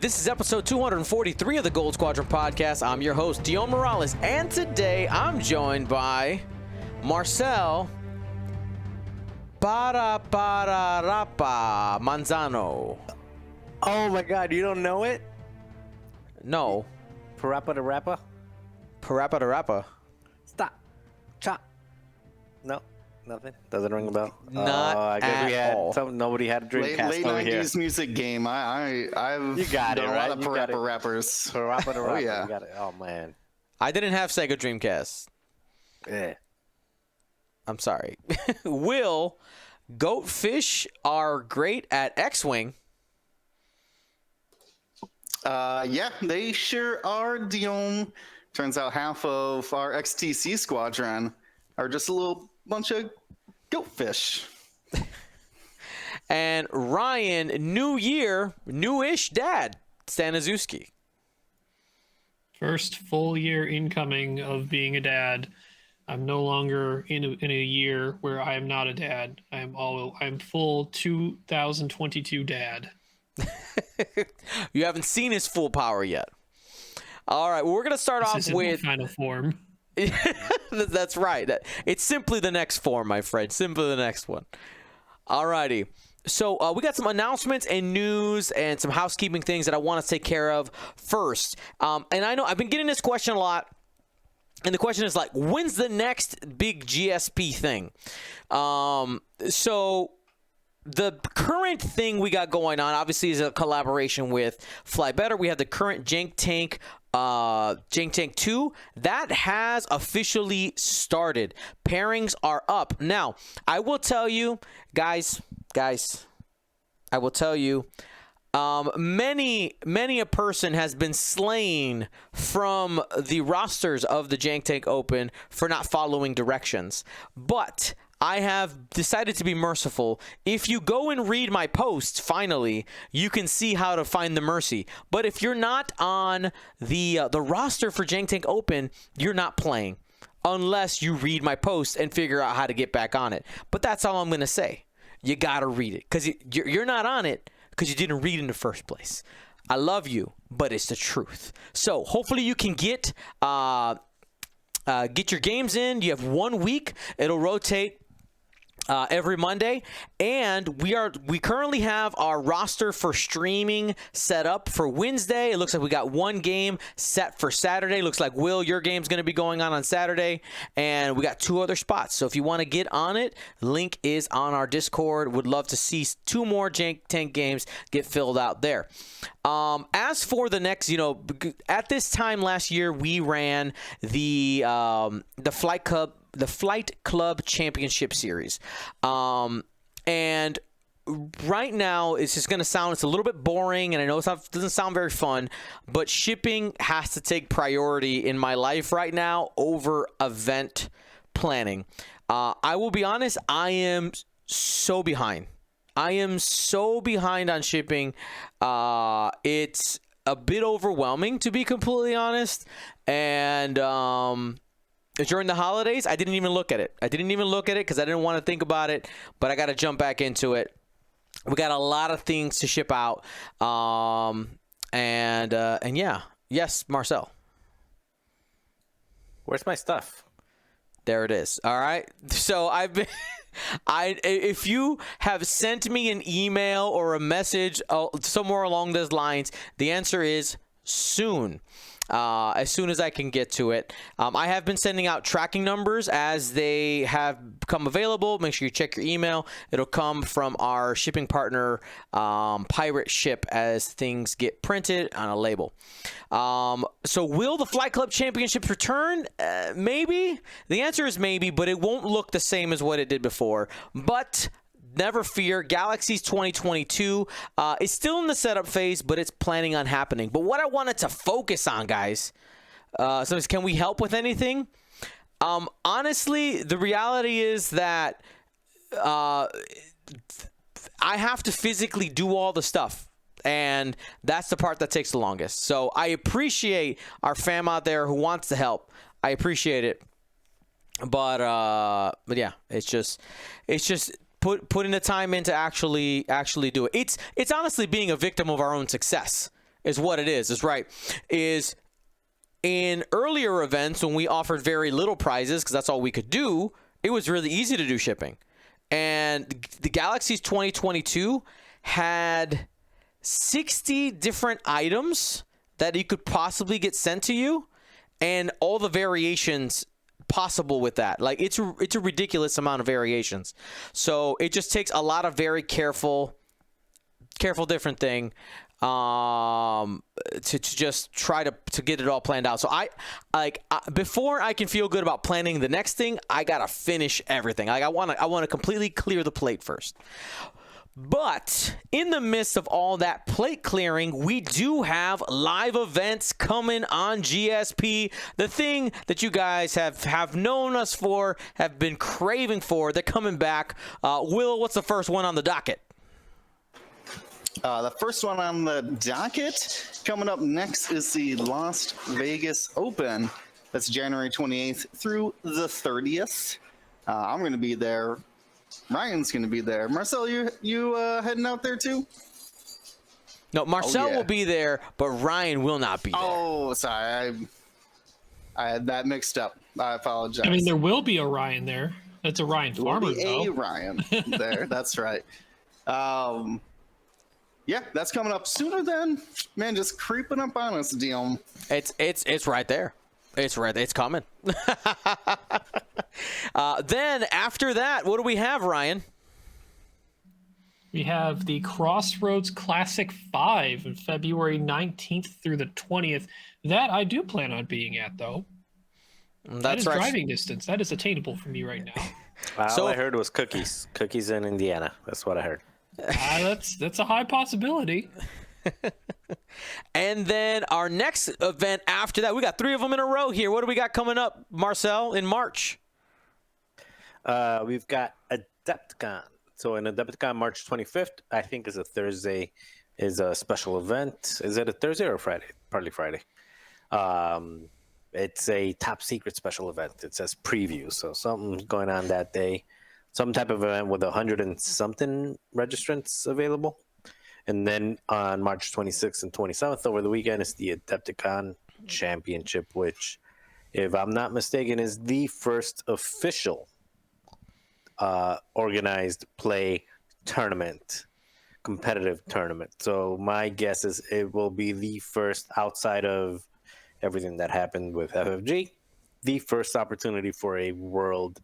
This is episode 243 of the Gold Squadron podcast. I'm your host, Dion Morales, and today I'm joined by Marcel Para Manzano. Oh my God, you don't know it? No. Parappa the Rappa? Parappa the Rappa. Stop. Chop. No, nothing. Doesn't ring a bell. Not I guess we at had all. nobody had a Dreamcast Late over here. 90s music game. I've You got done it, a right? lot of You got it. Parappa rappers. Parappa the Rappa. yeah. You got it. Oh man. I didn't have Sega Dreamcast. Yeah. I'm sorry. Will, Goatfish are great at X-Wing. Yeah, they sure are, Dion. Turns out half of our XTC squadron are just a little bunch of goatfish. And Ryan, new year, newish dad, Staniszewski. First full year incoming of being a dad. I'm no longer in a year where I am not a dad. I'm full 2022 dad. You haven't seen his full power yet. All right, well, we're going to start This off isn't with... my final form. That's right. It's simply the next form, my friend. Simply the next one. All righty. So we got some announcements and news and some housekeeping things that I want to take care of first. And I know I've been getting this question a lot. And the question is like, when's the next big GSP thing? So the current thing we got going on, obviously, is a collaboration with Fly Better. We have the current Jank Tank 2 that has officially started. Pairings are up. Now, I will tell you, guys, I will tell you, many a person has been slain from the rosters of the Jank Tank Open for not following directions. But I have decided to be merciful. If you go and read my posts, finally, you can see how to find the mercy. But if you're not on the roster for Jank Tank Open, you're not playing unless you read my posts and figure out how to get back on it. But that's all I'm going to say. You got to read it because you're not on it because you didn't read in the first place. I love you, but it's the truth. So hopefully you can get your games in. You have 1 week. It'll rotate every Monday, and we currently have our roster for streaming set up for Wednesday. It looks like we got one game set for Saturday. Looks like, Will, your game's going to be going on Saturday, and we got 2 other spots. So if you want to get on it, link is on our Discord. Would love to see 2 more Jank Tank games get filled out there. As for the next, at this time last year, we ran the Flight Club Championship Series. And right now, it's just going to sound, it's a little bit boring, and I know it doesn't sound very fun, but shipping has to take priority in my life right now over event planning. I will be honest, I am so behind. I am so behind on shipping. It's a bit overwhelming, to be completely honest. And during the holidays, I didn't even look at it. Because I didn't want to think about it, but I got to jump back into it. We got a lot of things to ship out. And yeah. Yes, Marcel. Where's my stuff? There it is. All right. So I've been... if you have sent me an email or a message somewhere along those lines, the answer is soon. As soon as I can get to it. I have been sending out tracking numbers as they have become available. Make sure you check your email. It'll come from our shipping partner, Pirate Ship, as things get printed on a label. So will the Flight Club Championships return? Maybe. The answer is maybe, but it won't look the same as what it did before. But never fear, Galaxies 2022 is still in the setup phase, but it's planning on happening. But what I wanted to focus on, guys, so can we help with anything? Honestly, the reality is that I have to physically do all the stuff. And that's the part that takes the longest. So I appreciate our fam out there who wants to help. I appreciate it. But yeah, it's just putting the time in to actually do it. It's honestly being a victim of our own success. is what it is right. Is in earlier events when we offered very little prizes, because that's all we could do, it was really easy to do shipping. And the Galaxies 2022 had 60 different items that you could possibly get sent to you, and all the variations possible with that. Like, it's a ridiculous amount of variations. So it just takes a lot of very careful different thing to just try to get it all planned out. So before I can feel good about planning the next thing, I gotta finish everything. Like, I want to completely clear the plate first. But in the midst of all that plate clearing, we do have live events coming on GSP. The thing that you guys have known us for, have been craving for, they're coming back. Will, what's the first one on the docket? The first one on the docket coming up next is the Las Vegas Open. That's January 28th through the 30th. I'm going to be there. Ryan's going to be there. Marcel, you heading out there too? No, Marcel will be there, but Ryan will not be there. Oh, sorry. I had that mixed up. I apologize. I mean, there will be a Ryan there. That's a Ryan Farmer, though. A Ryan there. That's right. Yeah, that's coming up sooner than, man, just creeping up on us, Dion. It's right there. It's right. It's coming. Then after that, what do we have, Ryan? We have the Crossroads Classic 5 on February 19th through the 20th. That I do plan on being at, though. That is driving distance. That is attainable for me right now. All I heard was cookies. Cookies in Indiana. That's what I heard. That's a high possibility. And then our next event after that, we got 3 of them in a row here. What do we got coming up, Marcel, in March? We've got Attepticon. So in Attepticon, March 25th, I think is a Thursday, is a special event. Is it a Thursday or a Friday? Probably Friday. It's a top secret special event. It says preview. So something's going on that day. Some type of event with 100 and something registrants available. And then on March 26th and 27th over the weekend is the Attepticon Championship, which, if I'm not mistaken, is the first official organized play tournament, competitive tournament. So my guess is it will be the first, outside of everything that happened with FFG, the first opportunity for a world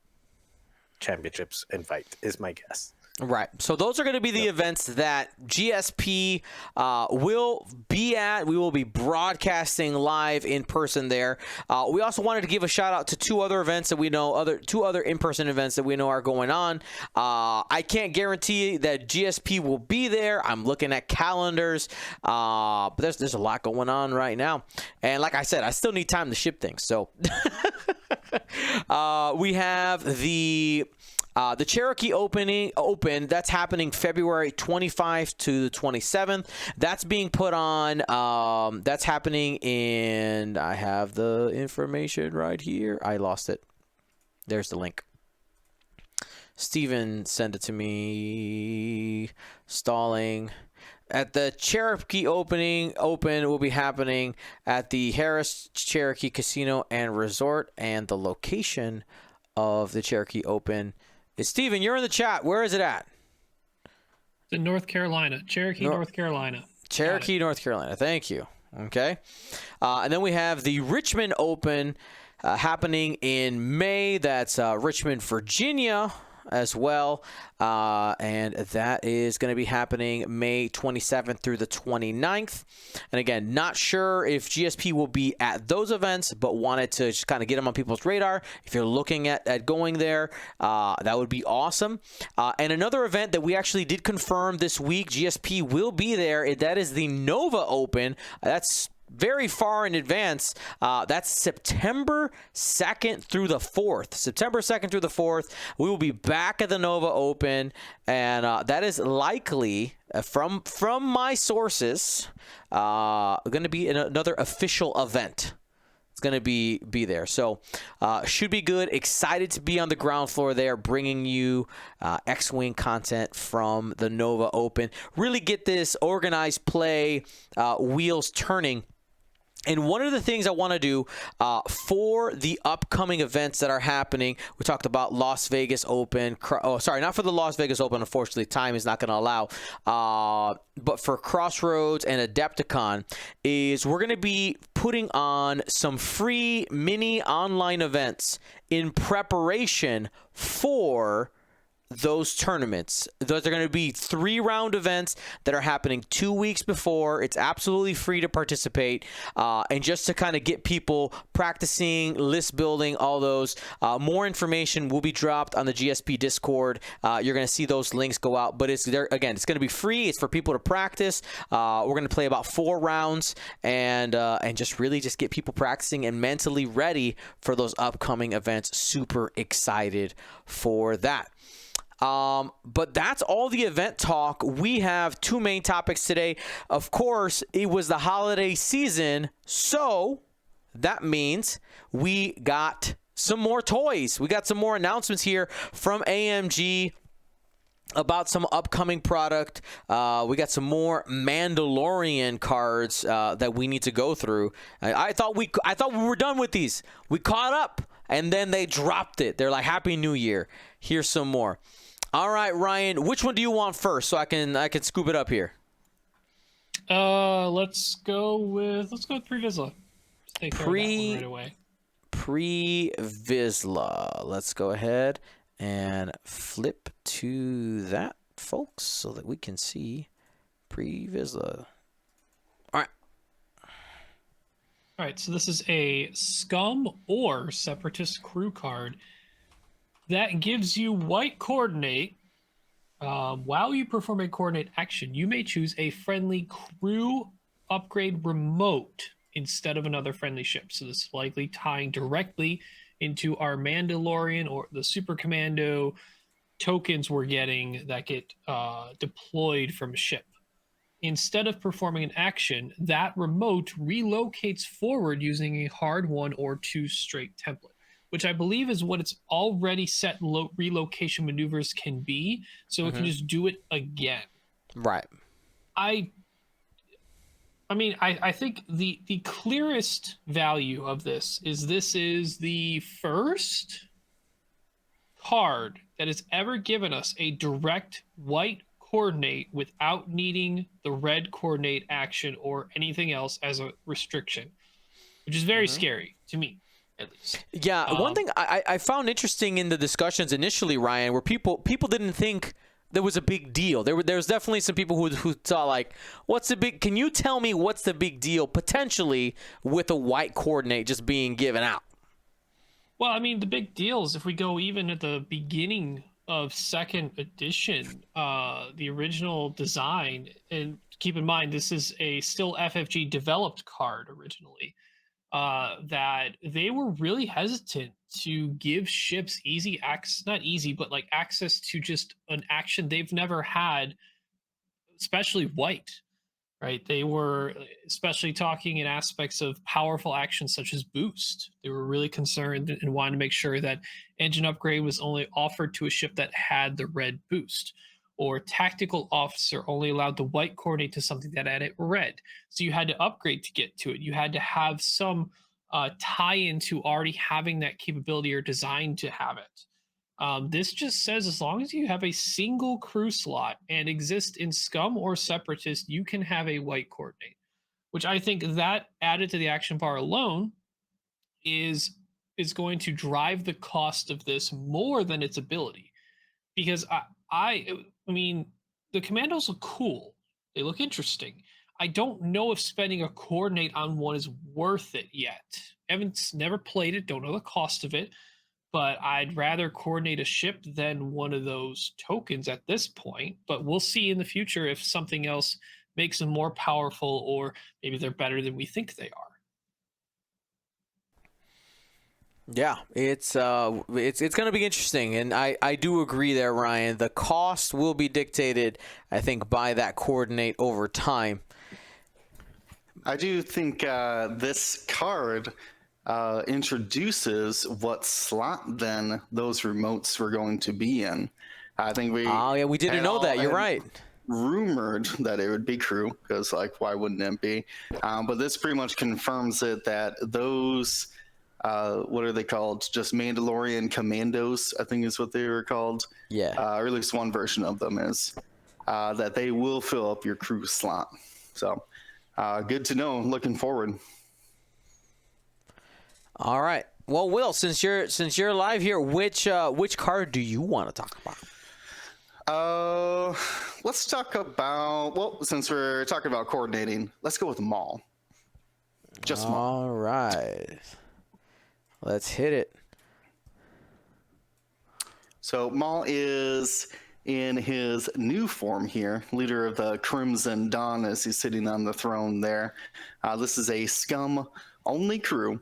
championships invite is my guess. Right. So those are going to be the events that GSP will be at. We will be broadcasting live in person there. We also wanted to give a shout out to 2 other events that we know, 2 other in-person events that we know are going on. I can't guarantee that GSP will be there. I'm looking at calendars, but there's a lot going on right now. And like I said, I still need time to ship things. So we have the Cherokee Open, that's happening February 25th to the 27th. That's being put on, that's happening in, I have the information right here. I lost it. There's the link. Steven sent it to me. Stalling. At the Cherokee Open will be happening at the Harris Cherokee Casino and Resort, and the location of the Cherokee Open is, Steven, you're in the chat. Where is it at? It's in North Carolina. Cherokee, North Carolina. Cherokee, North Carolina. Thank you. Okay. And then we have the Richmond Open happening in May. That's Richmond, Virginia as well. And that is going to be happening May 27th through the 29th. And again, not sure if GSP will be at those events, but wanted to just kind of get them on people's radar. If you're looking at going there, that would be awesome. And another event that we actually did confirm this week, GSP will be there. That is the Nova Open. That's very far in advance. That's September 2nd through the 4th. September 2nd through the 4th. We will be back at the Nova Open, and that is likely, from my sources, going to be another official event It's going to be there. So should be good. Excited to be on the ground floor there, bringing you X-Wing content from the Nova Open. Really get this organized play wheels turning. And one of the things I want to do for the upcoming events that are happening, we talked about Las Vegas Open. Oh, sorry, not for the Las Vegas Open. Unfortunately, time is not going to allow. But for Crossroads and Attepticon, is we're going to be putting on some free mini online events in preparation for those tournaments. Those are going to be 3-round events that are happening 2 weeks before. It's absolutely free to participate, and just to kind of get people practicing, list building, all those. More information will be dropped on the GSP Discord. You're going to see those links go out, but it's there again. It's going to be free. It's for people to practice. We're going to play about 4 rounds and just really just get people practicing and mentally ready for those upcoming events. Super excited for that. But that's all the event talk. We have 2 main topics today. Of course, it was the holiday season, so that means we got some more toys. We got some more announcements here from AMG about some upcoming product. We got some more Mandalorian cards that we need to go through. I thought we were done with these. We caught up, and then they dropped it. They're like, Happy New Year. Here's some more. All right, Ryan, which one do you want first so I can scoop it up here? Let's go with Pre-Vizsla. Take care of that one right away. Pre-Vizsla. Let's go ahead and flip to that, folks, so that we can see Pre-Vizsla. All right, so this is a Scum or Separatist crew card that gives you white coordinate. While you perform a coordinate action, you may choose a friendly crew upgrade remote instead of another friendly ship. So this is likely tying directly into our Mandalorian or the Super Commando tokens we're getting that get deployed from a ship. Instead of performing an action, that remote relocates forward using a hard 1 or 2 straight template, which I believe is what its already set relocation maneuvers can be, so it can just do it again. Right. I think the clearest value of this is the first card that has ever given us a direct white coordinate without needing the red coordinate action or anything else as a restriction, which is very scary to me. At least. Yeah, one thing I found interesting in the discussions initially, Ryan, where people didn't think there was a big deal. There was definitely some people who thought, like, can you tell me what's the big deal potentially with a white coordinate just being given out? Well, I mean, the big deal is if we go even at the beginning of 2nd edition, the original design, and keep in mind this is a still FFG developed card originally, that they were really hesitant to give ships easy access, not easy, but like access to just an action they've never had, especially white, right? They were especially talking in aspects of powerful actions such as boost. They were really concerned and wanted to make sure that engine upgrade was only offered to a ship that had the red boost, or tactical officer only allowed the white coordinate to something that had it red. So you had to upgrade to get to it. You had to have some tie-in to already having that capability or design to have it. This just says as long as you have a single crew slot and exist in Scum or Separatist, you can have a white coordinate, which I think that added to the action bar alone is going to drive the cost of this more than its ability. Because I mean, the commandos look cool. They look interesting. I don't know if spending a coordinate on one is worth it yet. Haven't never played it, don't know the cost of it, but I'd rather coordinate a ship than one of those tokens at this point. But we'll see in the future if something else makes them more powerful, or maybe they're better than we think they are. Yeah, it's going to be interesting, and I do agree there, Ryan. The cost will be dictated, I think, by that coordinate over time. I do think this card introduces what slot then those remotes were going to be in. I think we. Oh yeah, we didn't know that. You're right. Rumored that it would be crew, because like why wouldn't it be? But this pretty much confirms it, that those what are they called? Just Mandalorian commandos, I think is what they were called. Yeah. Or at least one version of them is that they will fill up your crew slot. So good to know. Looking forward. All right. Well, Will, since you're live here, which card do you want to talk about? Let's talk about, well, since we're talking about coordinating, let's go with Maul. Just Maul. All right. Let's hit it. So Maul is in his new form here, leader of the Crimson Dawn, as he's sitting on the throne there. This is a scum-only crew.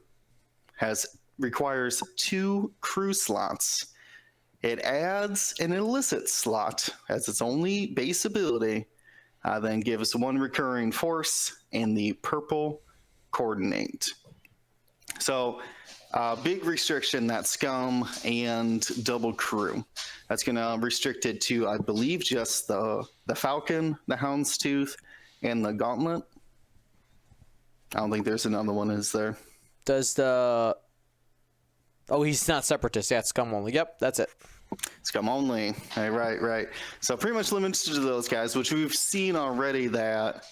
Requires 2 crew slots. It adds an illicit slot as its only base ability, then gives 1 recurring force and the purple coordinate. So, big restriction, that scum and double crew. That's going to restrict it to, I believe, just the Falcon, the Houndstooth, and the Gauntlet. I don't think there's another one, is there? Does the... Oh, he's not Separatist. Yeah, it's scum only. Yep, that's it. Scum only. Hey, right. So pretty much limited to those guys, which we've seen already that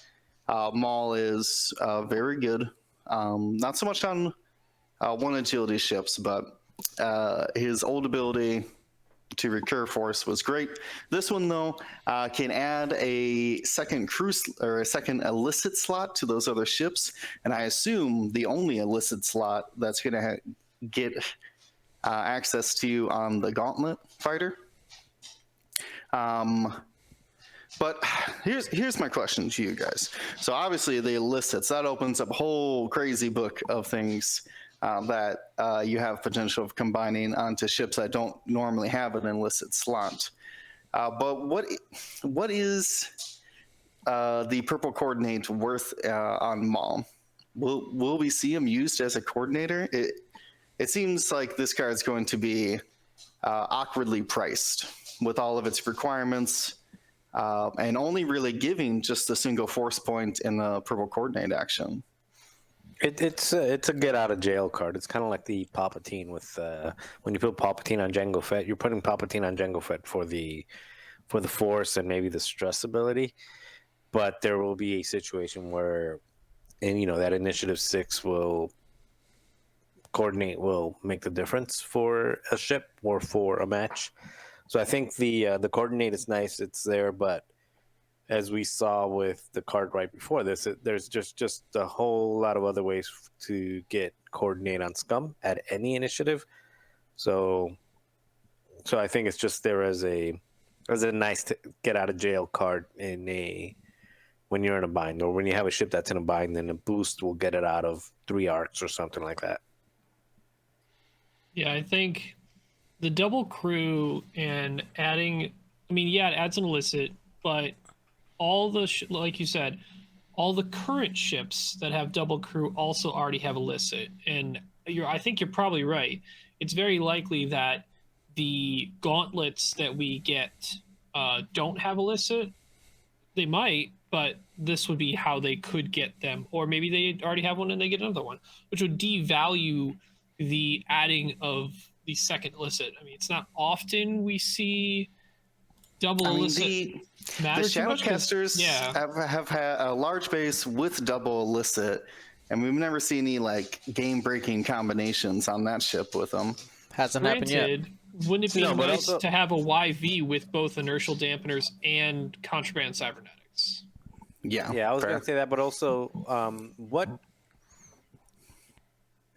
Maul is very good. Not so much on one agility ships, but his old ability to recur force was great. This one, though, can add a second or a second illicit slot to those other ships, and I assume the only illicit slot that's going to get access to on the Gauntlet fighter. But here's my question to you guys. So obviously the illicits, that opens up a whole crazy book of things that you have potential of combining onto ships that don't normally have an illicit slot. But what is the purple coordinate worth on Maul? Will we see him used as a coordinator? It seems like this card is going to be awkwardly priced with all of its requirements, and only really giving just a single force point in the purple coordinate action. It's a get out of jail card. It's kind of like the Palpatine with when you put Palpatine on Jango Fett, you're putting Palpatine on Jango Fett for the force and maybe the stress ability, but there will be a situation where, and that Initiative 6 will make the difference for a ship or for a match. So I think the coordinate is nice. It's there, but as we saw with the card right before this, there's just a whole lot of other ways to get coordinate on scum at any initiative. So I think it's just there as a nice get out of jail card when you're in a bind, or when you have a ship that's in a bind, then a boost will get it out of 3 arcs or something like that. Yeah, I think the double crew and adding, it adds an illicit, but all the, like you said, all the current ships that have double crew also already have illicit. And I think you're probably right. It's very likely that the gauntlets that we get don't have illicit. They might, but this would be how they could get them. Or maybe they already have one and they get another one, which would devalue the adding of the second illicit. It's not often we see double illicit. The Shadowcasters have had a large base with double illicit, and we've never seen any game-breaking combinations on that ship with them. Hasn't happened yet. Wouldn't it be nice to have a YV with both inertial dampeners and contraband cybernetics? Yeah, I was going to say that, but also, what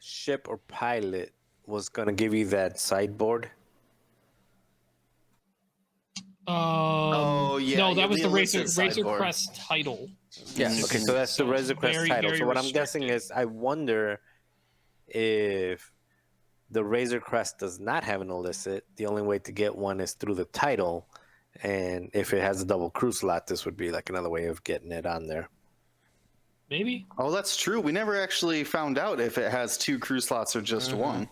ship or pilot was going to give you that sideboard? No, that was the Razor Crest title. Yes. Okay, so that's the Razor Crest title. Very so what I'm guessing is, I wonder if the Razor Crest does not have an illicit, the only way to get one is through the title, and if it has a double crew slot, this would be like another way of getting it on there. Maybe. Oh, that's true. We never actually found out if it has 2 crew slots or just one.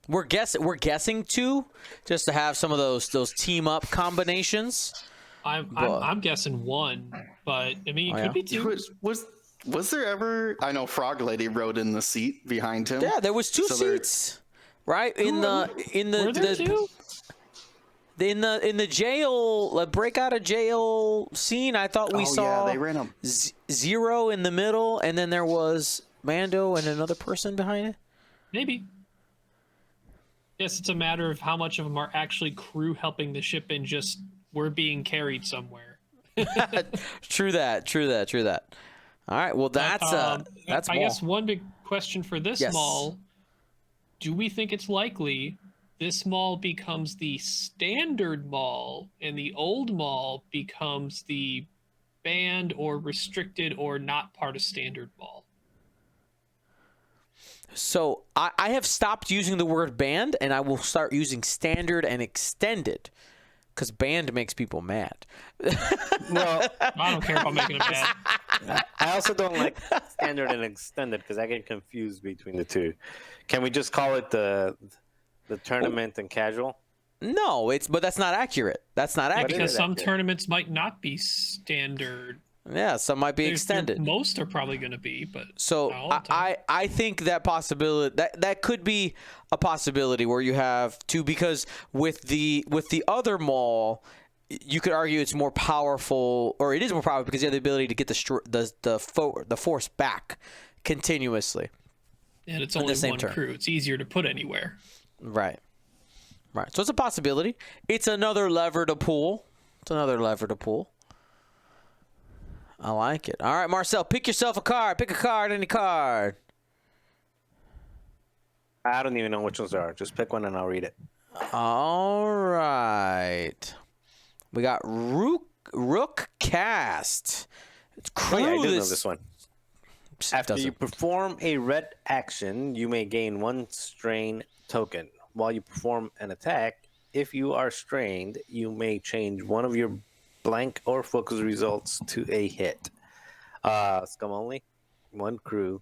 We're guessing 2, just to have some of those team up combinations. I'm guessing 1, but I mean, it could be 2. Was there ever? I know Frog Lady rode in the seat behind him. Yeah, there was 2 So seats, right? In Were there 2? In the jail, break out of jail scene, I thought we saw they ran up. Zero in the middle, and then there was Mando and another person behind it. Maybe. Yes, it's a matter of how much of them are actually crew helping the ship and just we're being carried somewhere. True that. All right, well that's I guess one big question for this Yes. Maul: do we think it's likely this Maul becomes the standard Maul and the old Maul becomes the banned or restricted or not part of standard Maul? So I have stopped using the word banned, and I will start using standard and extended, because banned makes people mad. Well, I don't care about making it bad. I also don't like standard and extended because I get confused between the two. Can we just call it the tournament and casual? No, but that's not accurate. That's not accurate. Because some accurate. tournaments might not be standard. Yeah, some might be extended. Most are probably going to be, but So not all the time. I think that possibility that could be a possibility where you have 2, because with the other Maul, you could argue it's more powerful, or it is more powerful because you have the ability to get the force back continuously. And it's in the only same one turn. crew. It's easier to put anywhere. Right. So it's a possibility. It's another lever to pull. I like it. All right, Marcel, pick yourself a card. Pick a card, any card. I don't even know which ones there are. Just pick one and I'll read it. All right. We got Rook Cast. It's Oh yeah, I do know this- this one. After you doesn't- perform a red action, you may gain 1 strain token. While you perform an attack, if you are strained, you may change one of your blank or focus results to a hit. Scum only, 1 crew,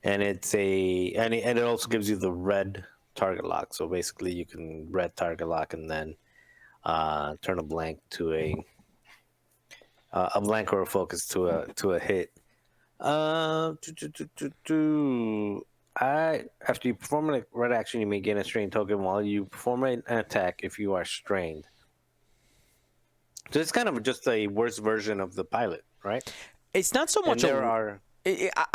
and and it also gives you the red target lock. So basically, you can red target lock and then turn a blank to a blank or a focus to a hit. After you perform a red action, you may gain a strain token while you perform an attack if you are strained. So it's kind of just a worse version of the pilot, right? It's not so much. I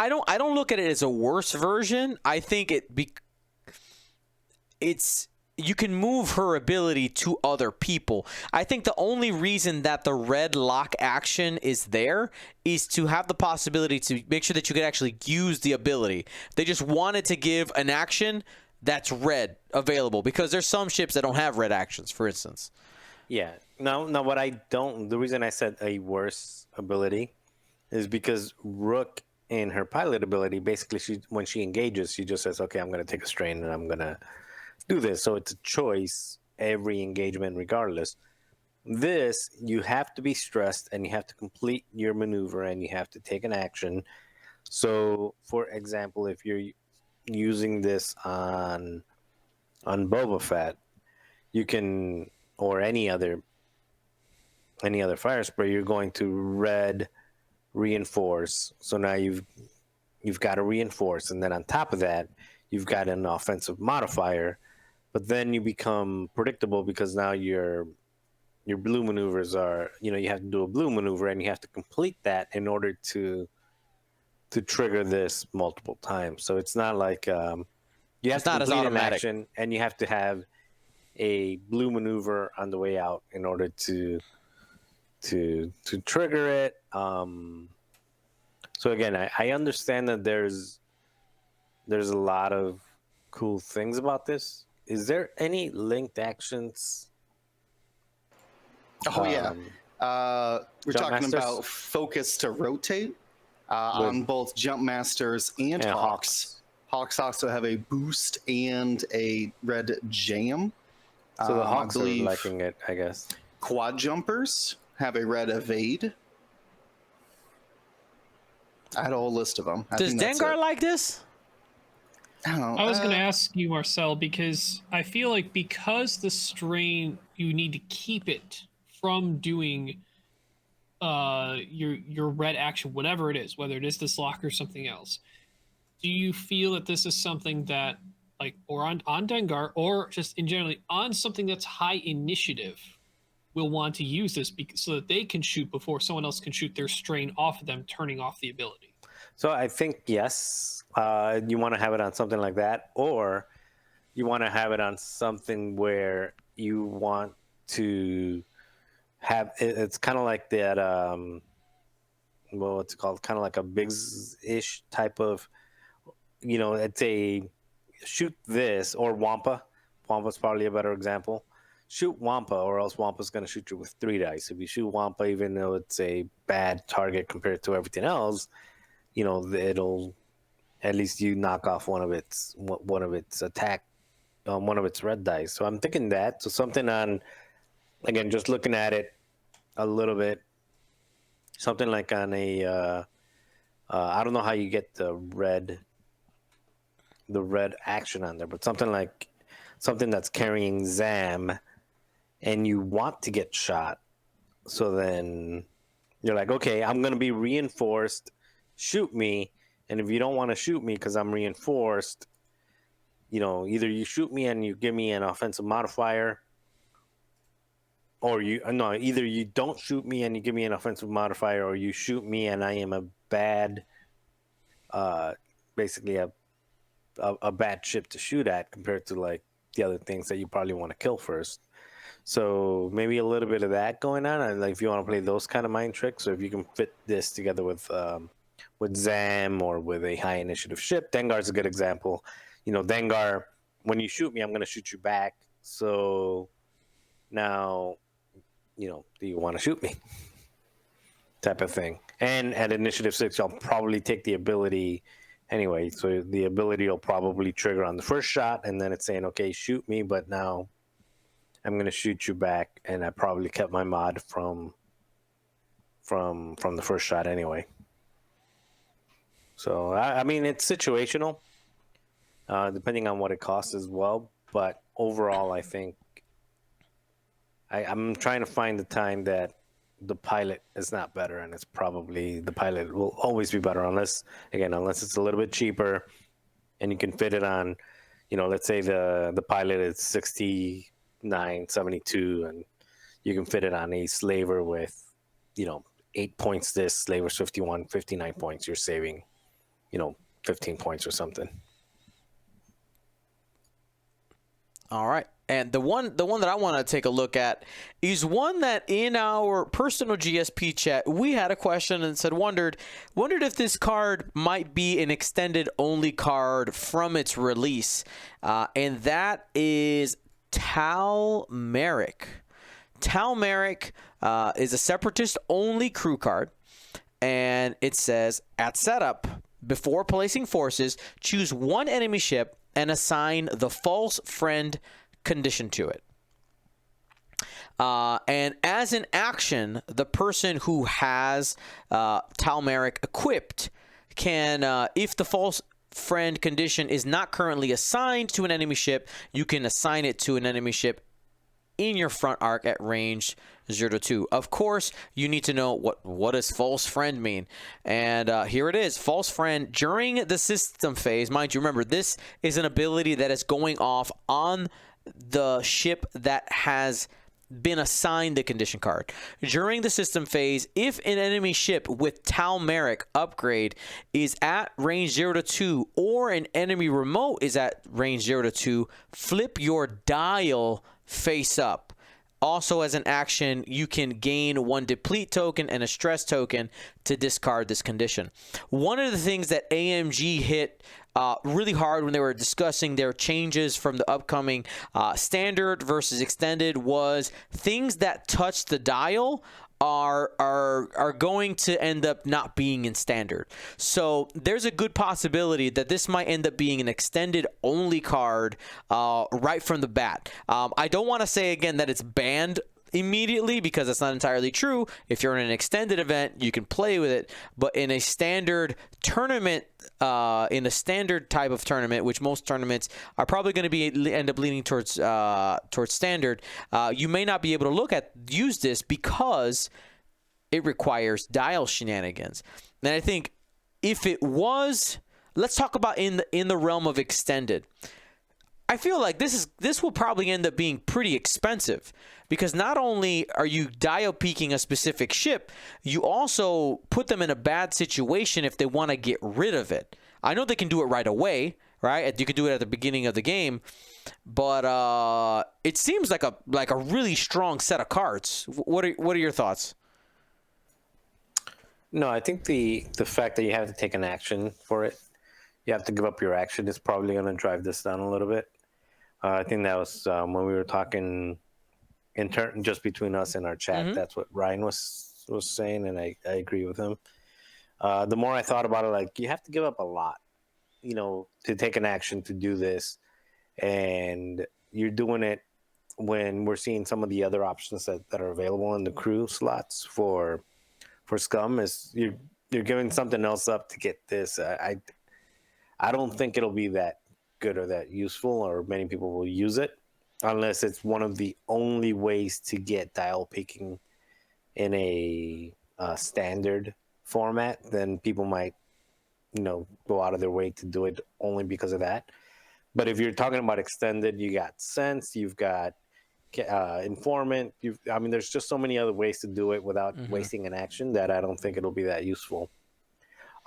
don't look at it as a worse version. I think it's you can move her ability to other people. I think the only reason that the red lock action is there is to have the possibility to make sure that you could actually use the ability. They just wanted to give an action that's red available, because there's some ships that don't have red actions, for instance. Yeah. No. What I don't. The reason I said a worse ability is because Rook, in her pilot ability, basically, when she engages, she just says, "Okay, I'm going to take a strain and I'm going to do this." So it's a choice every engagement, regardless. This, you have to be stressed and you have to complete your maneuver and you have to take an action. So, for example, if you're using this on Boba Fett, you can, or any other fire spray, you're going to red reinforce. So now you've got to reinforce, and then on top of that, you've got an offensive modifier. But then you become predictable because now your blue maneuvers are, you have to do a blue maneuver and you have to complete that in order to trigger this multiple times. So it's not like you have to not as complete an automatic. action and you have to have a blue maneuver on the way out in order to trigger it. So again, I understand that there's a lot of cool things about this. Is there any linked actions? Oh yeah. We're Jump talking Masters? about focus to rotate on both Jump Masters and Hawks. Hawks also have a boost and a red jam. So the I Hawks are believe liking it, I guess. Quad Jumpers have a red evade. I had a whole list of them. Does Dengar like this? I was going to ask you, Marcel, because I feel like because the strain, you need to keep it from doing your red action, whatever it is, whether it is this lock or something else. Do you feel that this is something that, like, or on Dengar, or just in generally on something that's high initiative, will want to use this so that they can shoot before someone else can shoot their strain off of them, turning off the ability? So I think, yes, you want to have it on something like that, or you want to have it on something where you want to have it's kind of like that, what's it called? Kind of like a Biggs-ish type of, it's a shoot this, or Wampa. Wampa's probably a better example. Shoot Wampa, or else Wampa's going to shoot you with 3 dice. If you shoot Wampa, even though it's a bad target compared to everything else, it'll at least you knock off one of its attack, one of its red dice. So I'm thinking that. So something on, again, just looking at it a little bit, something like on a, I don't know how you get the red action on there, but something that's carrying Zam, and you want to get shot. So then you're like, okay, I'm going to be reinforced. Shoot me, and if you don't want to shoot me because I'm reinforced, either you shoot me and you give me an offensive modifier, or either you don't shoot me and you give me an offensive modifier, or you shoot me and I am a bad, basically a bad ship to shoot at compared to like the other things that you probably want to kill first. So maybe a little bit of that going on, and like if you want to play those kind of mind tricks, or if you can fit this together with Zam or with a high initiative ship. Dengar's a good example. Dengar, when you shoot me, I'm going to shoot you back. So now, do you want to shoot me? Type of thing. And at initiative 6, I'll probably take the ability anyway. So the ability will probably trigger on the first shot, and then it's saying, okay, shoot me, but now I'm going to shoot you back, and I probably kept my mod from the first shot anyway. So, I mean, it's situational, depending on what it costs as well. But overall, I think I'm trying to find the time that the pilot is not better, and it's probably the pilot will always be better unless it's a little bit cheaper and you can fit it on, let's say the pilot is 69, 72, and you can fit it on a slaver with, 8 points this, slaver's 51, 59 points. You're saving 15 points or something. All right. And the one that I want to take a look at is one that in our personal GSP chat, we had a question and said, wondered if this card might be an extended only card from its release. And that is Tal Merrick. Tal Merrick is a separatist only crew card. And it says, at setup, before placing forces, choose one enemy ship and assign the false friend condition to it. And as an action, the person who has Tal Merrick equipped can, if the false friend condition is not currently assigned to an enemy ship, you can assign it to an enemy ship in your front arc at range 0 to 2. Of course, you need to know what does false friend mean. And here it is. False friend during the system phase. Mind you, remember, this is an ability that is going off on the ship that has been assigned the condition card. During the system phase, if an enemy ship with Tal Merrick upgrade is at range 0 to 2 or an enemy remote is at range 0 to 2, flip your dial face up. Also, as an action, you can gain 1 deplete token and a stress token to discard this condition. One of the things that AMG hit really hard when they were discussing their changes from the upcoming standard versus extended was things that touch the dial are going to end up not being in standard. So there's a good possibility that this might end up being an extended only card right from the bat. I don't want to say again that it's banned immediately because that's not entirely true. If you're in an extended event, you can play with it. But in a standard tournament, in a standard type of tournament, which most tournaments are probably going to end up leaning towards standard, you may not be able to use this because it requires dial shenanigans. And I think if it was, let's talk about in the realm of extended. I feel like this will probably end up being pretty expensive because not only are you dial peaking a specific ship, you also put them in a bad situation if they want to get rid of it. I know they can do it right away, right? You can do it at the beginning of the game, but it seems like a really strong set of cards. What are your thoughts? No, I think the fact that you have to take an action for it, you have to give up your action, is probably going to drive this down a little bit. I think that was when we were talking just between us and our chat. Mm-hmm. That's what Ryan was saying, and I agree with him. The more I thought about it, like, you have to give up a lot, to take an action to do this, and you're doing it when we're seeing some of the other options that are available in the crew slots for Scum. Is you're giving something else up to get this. I don't think it'll be that good or that useful, or many people will use it unless it's one of the only ways to get dial peaking in a standard format. Then people might go out of their way to do it only because of that. But if you're talking about extended, you got Sense, you've got Informant, there's just so many other ways to do it without wasting an action that I don't think it'll be that useful.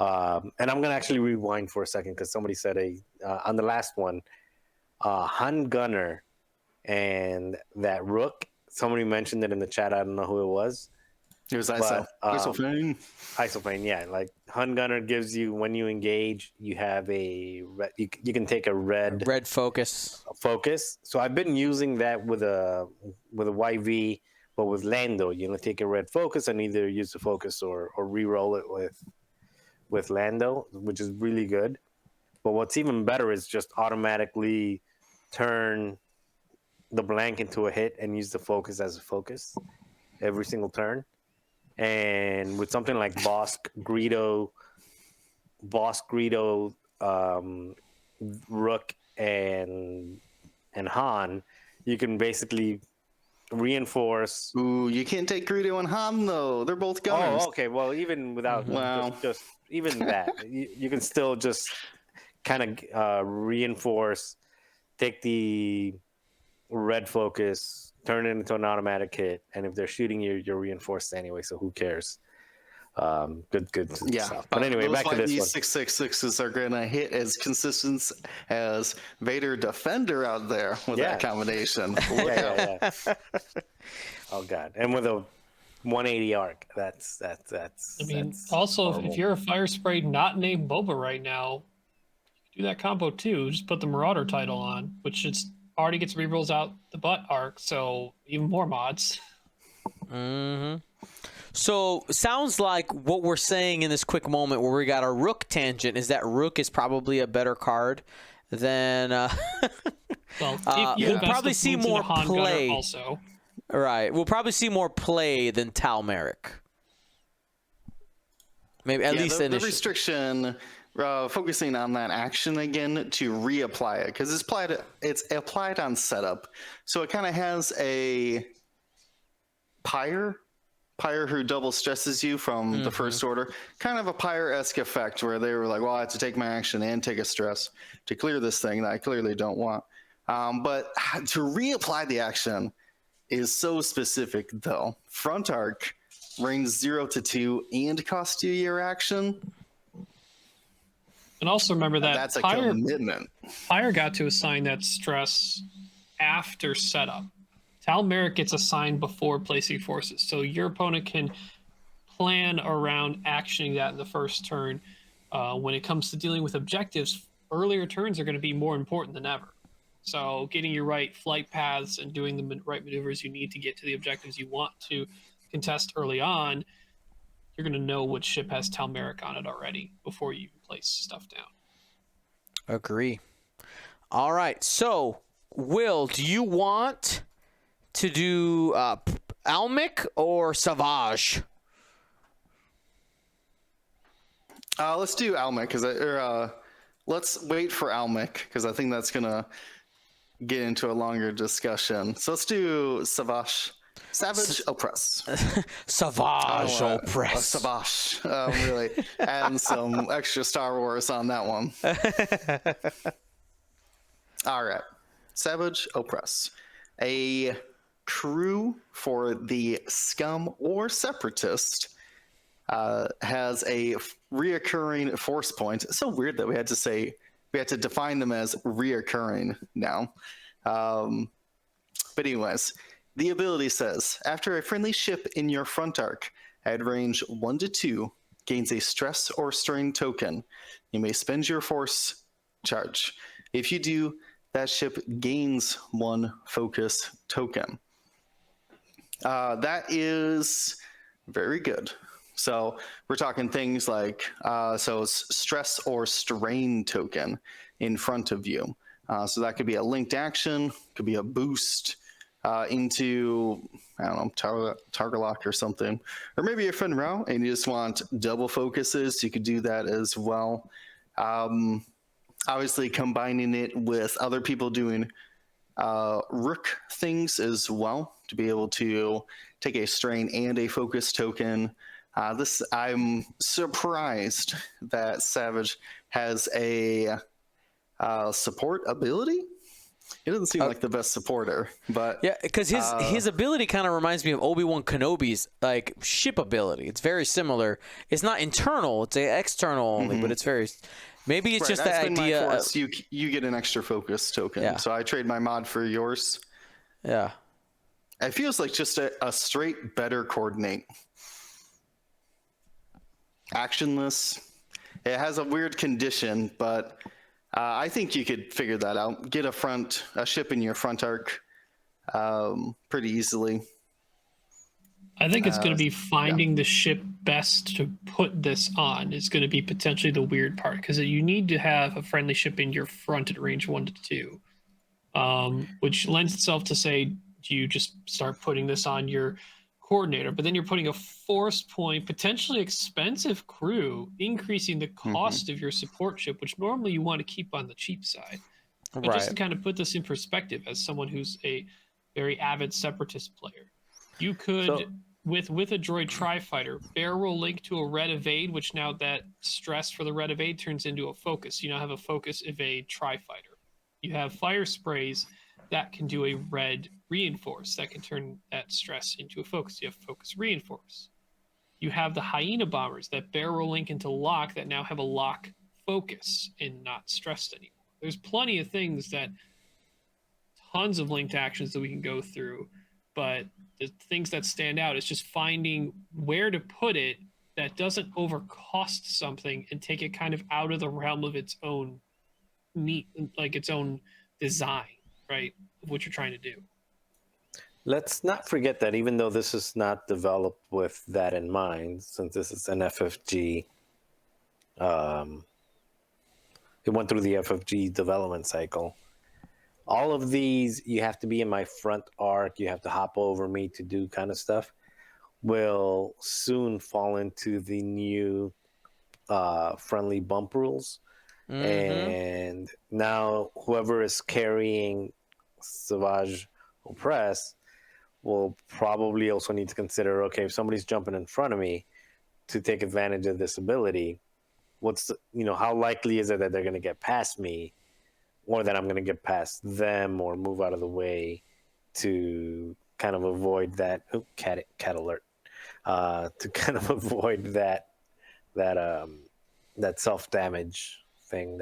And I'm going to actually rewind for a second because somebody said on the last one, Hun Gunner and that Rook, somebody mentioned it in the chat. I don't know who it was. It was Isophane. Isophane, yeah. Like, Hun Gunner gives you, when you engage, you have you can take a red focus. So I've been using that with a YV, but with Lando, take a red focus and either use the focus or re-roll it with Lando, which is really good. But what's even better is just automatically turn the blank into a hit and use the focus as a focus every single turn. And with something like Boss Greedo, Rook, and Han, you can basically reinforce. Ooh, you can't take Greedo and Han though; they're both gunners. Oh, okay. Well, even without just even that, you can still just kind of reinforce, take the red focus, turn it into an automatic hit, and if they're shooting you, you're reinforced anyway, so who cares? Good stuff. But anyway, back to this one. 666s are going to hit as consistent as Vader Defender out there with that combination. Yeah. Oh god, and with a 180 arc, that's also, horrible. if you're a fire spray not named Boba right now, you can do that combo too. Just put the Marauder title on, which already gets rerolls out the butt arc, so even more mods. So sounds like what we're saying in this quick moment where we got a Rook tangent is that Rook is probably a better card than we'll probably see more play. Also, right, we'll probably see more play than Tal Merrick. Maybe at least the restriction. Focusing on that action again to reapply it, because it's applied on setup, so it kind of has a Pyre who double stresses you from the first order, kind of a Pyre-esque effect where they were like, well, I have to take my action and take a stress to clear this thing that I clearly don't want. But to reapply the action is so specific though. Front arc, range 0 to 2, and cost you your action. And also remember that that's a commitment. Pyre got to assign that stress after setup. Tal Merrick gets assigned before placing forces, so your opponent can plan around actioning that in the first turn. When it comes to dealing with objectives, earlier turns are going to be more important than ever. So getting your right flight paths and doing the right maneuvers you need to get to the objectives you want to contest early on, you're going to know which ship has Tal Merrick on it already before you place stuff down. Agree. All right. So, Will, do you want to do Almec or Savage? Let's do Almec, let's wait for Almec, because I think that's gonna get into a longer discussion. So let's do Savage. Savage Oppress. Savage Oppress. Savage. Really adding some extra Star Wars on that one. All right. Savage Oppress. A crew for the Scum or Separatist has a reoccurring force point. It's so weird that we had to define them as reoccurring now. But anyways, the ability says, after a friendly ship in your front arc at range 1 to 2 gains a stress or strain token, you may spend your force charge. If you do, that ship gains 1 focus token. That is very good. So we're talking things like, so it's stress or strain token in front of you. So that could be a linked action, could be a boost into, I don't know, target lock or something. Or maybe you're fin route and you just want double focuses. You could do that as well. Obviously combining it with other people doing rook things as well to be able to take a strain and a focus token. I'm surprised that Savage has a support ability. He doesn't seem like the best supporter, but yeah, because his ability kind of reminds me of Obi-Wan Kenobi's like ship ability. It's very similar. It's not internal; it's external only, but it's very. Maybe it's just that idea. Force, you get an extra focus token, Yeah. So I trade my mod for yours. Yeah, it feels like just a straight better coordinate. Actionless. It has a weird condition, but I think you could figure that out. Get a ship in your front arc pretty easily. I think it's going to be finding the ship best to put this on is going to be potentially the weird part, because you need to have a friendly ship in your front at range 1 to 2, which lends itself to say, do you just start putting this on your coordinator? But then you're putting a force point, potentially expensive crew, increasing the cost of your support ship, which normally you want to keep on the cheap side. But just to kind of put this in perspective, as someone who's a very avid Separatist player, you could, with a droid tri-fighter, barrel link to a red evade, which now that stress for the red evade turns into a focus. You now have a focus evade tri-fighter. You have fire sprays that can do a red reinforce that can turn that stress into a focus. You have focus reinforce. You have the hyena bombers that barrel link into lock that now have a lock focus and not stressed anymore. There's plenty of things that, tons of linked actions that we can go through, but the things that stand out is just finding where to put it that doesn't overcost something and take it kind of out of the realm of its own its own design, right? Of what you're trying to do. Let's not forget that even though this is not developed with that in mind, since this is an FFG, it went through the FFG development cycle. All of these, you have to be in my front arc, you have to hop over me to do kind of stuff, will soon fall into the new friendly bump rules. And now whoever is carrying Savage Oppress will probably also need to consider, okay, if somebody's jumping in front of me to take advantage of this ability, how likely is it that they're going to get past me, or that I'm going to get past them or move out of the way to kind of avoid that cat alert, to kind of avoid that self-damage thing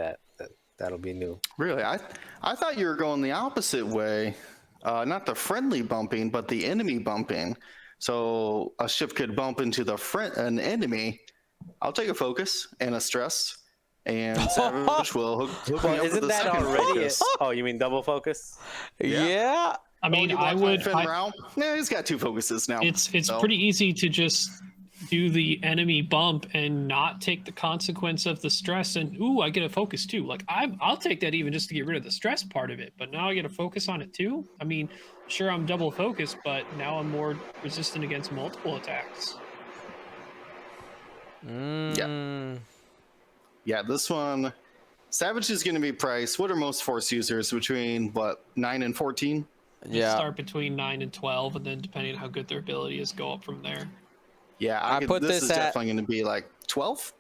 that'll be new. Really, I thought you were going the opposite way. Not the friendly bumping, but the enemy bumping. So a ship could bump into an enemy. I'll take a focus and a stress, and Savage will hook me up with Isn't a that second already? focus. Oh, you mean double focus? Yeah. I mean, Yeah, he's got 2 focuses now. It's pretty easy to just do the enemy bump and not take the consequence of the stress, and ooh, I get a focus too. Like I'll take that even just to get rid of the stress part of it, but now I get a focus on it too. I mean, sure, I'm double focused, but now I'm more resistant against multiple attacks. Yeah, this one, Savage is going to be priced. What are most Force users between 9 and 14? Yeah. Start between 9 and 12, and then depending on how good their ability is, go up from there. Yeah, this is definitely going to be like 12,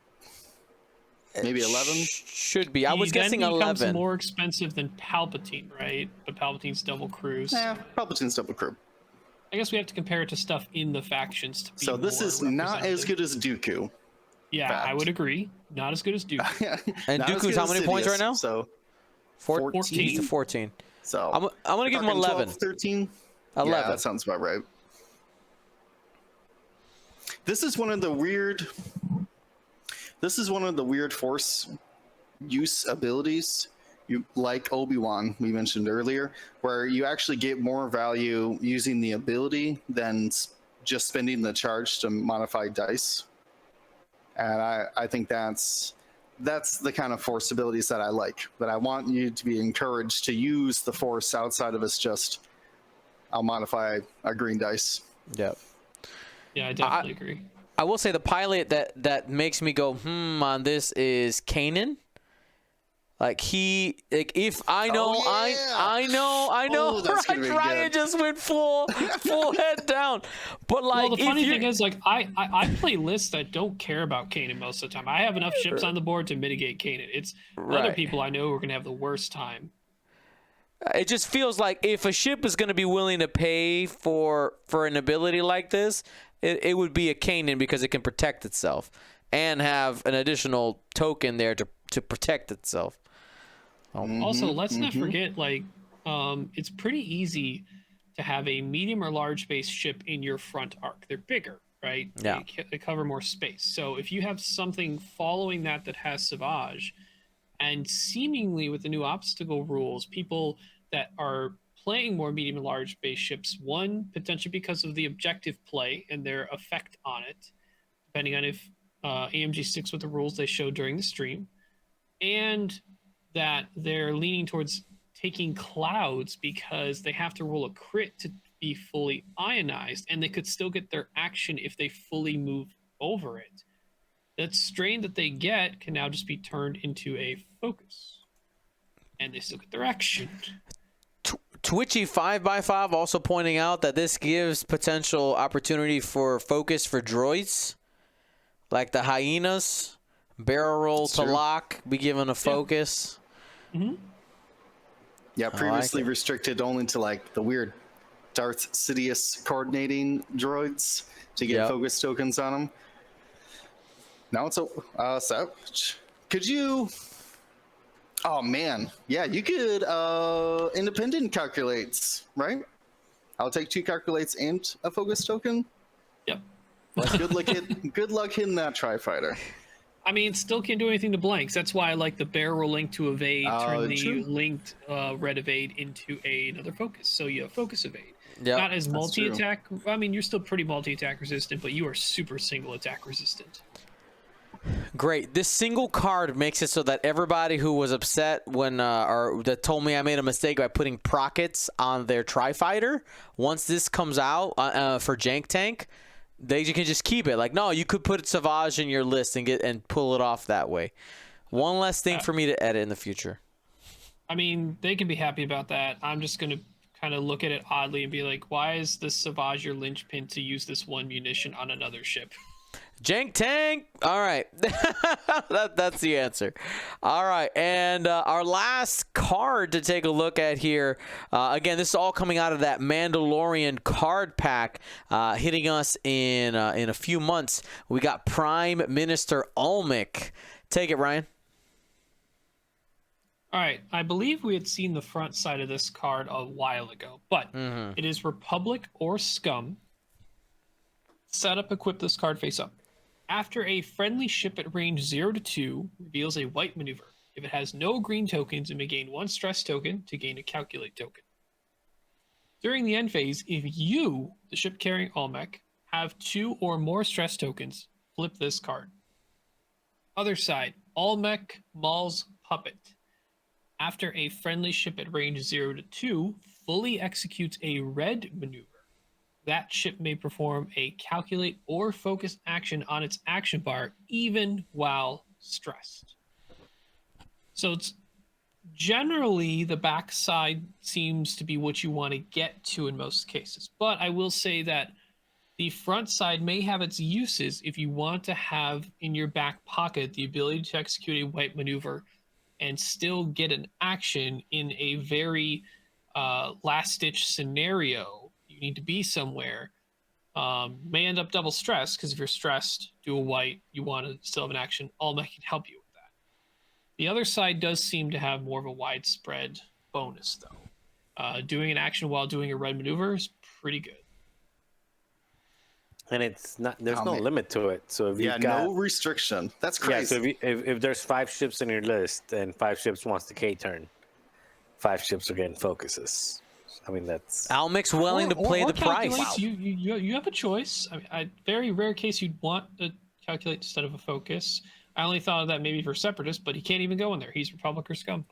maybe 11. Should be. I was guessing 11. More expensive than Palpatine, right? But Palpatine's double cruise. Yeah, Palpatine's double crew. I guess we have to compare it to stuff in the factions to be So this more is not as good as Dooku. Yeah, fact. I would agree. Not as good as Dooku. And Dooku's how many points right now? So 14. He's to 14. So I'm gonna give him 11. 12, 13. 11. Yeah, that sounds about right. This is one of the weird Force use abilities, you like Obi-Wan we mentioned earlier, where you actually get more value using the ability than just spending the charge to modify dice. And I think that's the kind of Force abilities that I like. That I want you to be encouraged to use the Force outside of us just, I'll modify a green dice. Yep. Yeah, I definitely agree. I will say the pilot that makes me go on this is Kanan. Like if I know, I know. Right, Ryan just went full head down. But like, well, the funny thing is, like, I play lists that don't care about Kanan most of the time. I have enough ships on the board to mitigate Kanan. It's other people I know who are going to have the worst time. It just feels like if a ship is going to be willing to pay for an ability like this, it would be a Kanan because it can protect itself and have an additional token there to protect itself. Also, let's not forget, like, it's pretty easy to have a medium or large base ship in your front arc. They're bigger, right? Yeah. They cover more space. So if you have something following that has Savage, and seemingly with the new obstacle rules, people that are playing more medium and large base ships, one, potentially because of the objective play and their effect on it, depending on if AMG sticks with the rules they showed during the stream, and that they're leaning towards taking clouds because they have to roll a crit to be fully ionized, and they could still get their action if they fully move over it. That strain that they get can now just be turned into a focus, and they still get their action. Twitchy 5x5 also pointing out that this gives potential opportunity for focus for droids, like the hyenas, barrel roll to lock, be given a focus. Yeah, previously restricted only to like the weird Darth Sidious coordinating droids to get focus tokens on them. Now it's a Savage. Could you? Oh man, yeah, you could independent calculates, right? I'll take 2 calculates and a focus token. Yep. Well, good luck hitting that Tri-Fighter. I mean, still can't do anything to blanks. That's why I like the barrel link to evade, turn the linked red evade into another focus. So you have focus evade. Yep. Not as multi-attack. I mean, you're still pretty multi-attack resistant, but you are super single attack resistant. Great. This single card makes it so that everybody who was upset when or that told me I made a mistake by putting prockets on their Tri-Fighter, once this comes out for Jank Tank, they can just keep it. Like, no, you could put Savage in your list and pull it off that way. One less thing for me to edit in the future. I mean, they can be happy about that. I'm just going to kind of look at it oddly and be like, why is this Savage your linchpin to use this one munition on another ship? Jank Tank. All right. That's the answer. All right. And our last card to take a look at here. Again, this is all coming out of that Mandalorian card pack hitting us in a few months. We got Prime Minister Almec. Take it, Ryan. All right. I believe we had seen the front side of this card a while ago, but it is Republic or Scum. Set up, equip this card face up. After a friendly ship at range 0 to 2 reveals a white maneuver. If it has no green tokens, it may gain 1 stress token to gain a calculate token. During the end phase, if you, the ship carrying Almec, have 2 or more stress tokens, flip this card. Other side, Almec Maul's Puppet. After a friendly ship at range 0 to 2 fully executes a red maneuver, that ship may perform a calculate or focus action on its action bar even while stressed. So it's generally the backside seems to be what you want to get to in most cases. But I will say that the front side may have its uses if you want to have in your back pocket the ability to execute a white maneuver and still get an action in a very last-ditch scenario. You need to be somewhere. May end up double stressed, because if you're stressed, do a white, you want to still have an action. Almec can help you with that. The other side does seem to have more of a widespread bonus, though. Doing an action while doing a red maneuver is pretty good. And it's not. There's no limit to it. So if you've got no restriction. That's crazy. Yeah. So if there's 5 ships in your list and 5 ships wants the K turn, 5 ships are getting focuses. I mean, that's Almec's willing to play the price. Wow. You have a choice. I mean, very rare case you'd want to calculate instead of a focus. I only thought of that maybe for Separatist, but he can't even go in there. He's Republic or Scum.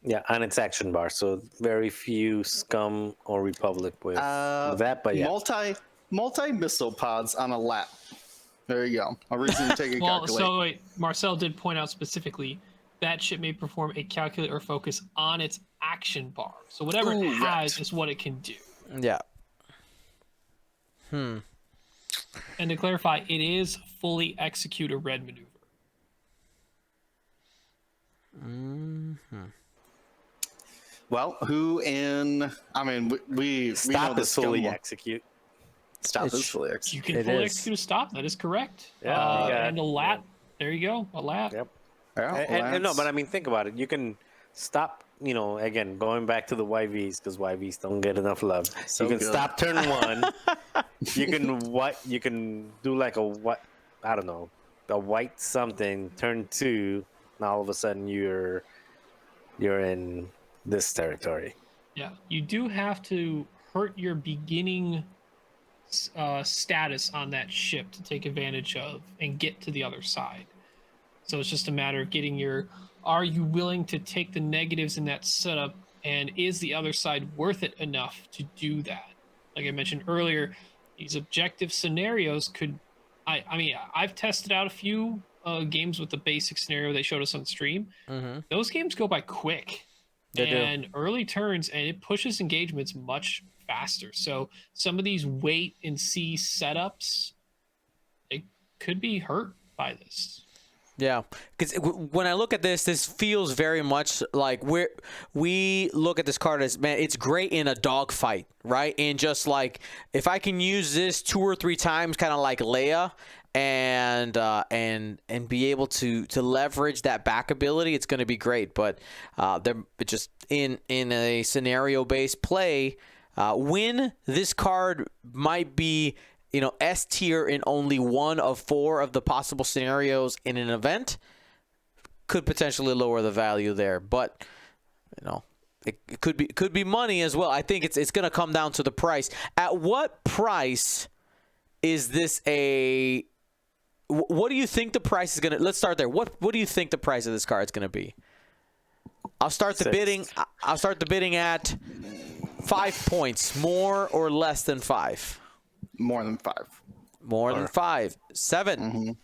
Yeah, on its action bar. So very few Scum or Republic with that. But yeah, multi missile pods on a lap. There you go. A reason to take a calculate. So wait, Marcel did point out specifically that ship may perform a calculate or focus on its action bar. So whatever it has is what it can do. Yeah. And to clarify, it is fully execute a red maneuver. Well, I mean, we stop know the is fully Scum execute. Stop is fully execute. You can fully execute a stop. That is correct. Yeah. And a lat. There you go. A lat. Yep. Yeah, And no, but I mean, think about it. You can stop. You know, again, going back to the YVs because YVs don't get enough love. So you can good. stop turn 1. You can do like a what? I don't know, a white something. Turn 2. Now all of a sudden you're in this territory. Yeah, you do have to hurt your beginning status on that ship to take advantage of and get to the other side. So it's just a matter of getting are you willing to take the negatives in that setup, and is the other side worth it enough to do that? Like I mentioned earlier, these objective scenarios I mean, I've tested out a few games with the basic scenario they showed us on stream. Those games go by quick. And early turns, and it pushes engagements much faster. So some of these wait and see setups, it could be hurt by this. Yeah, because when I look at this feels very much like we look at this card as, man, it's great in a dogfight, right? And just like if I can use this 2 or 3 times, kind of like Leia, and be able to leverage that back ability, it's going to be great. But they're just in a scenario based play, when this card might be, you know, S tier in only 1 of 4 of the possible scenarios in an event, could potentially lower the value there. But, you know, it could be money as well. I think it's going to come down to the price. At what price is this a? What do you think the price is going to? Let's start there. What do you think the price of this card is going to be? I'll start the bidding. I'll start the bidding at 5 points, more or less than 5. More than 5. More than 5. 7.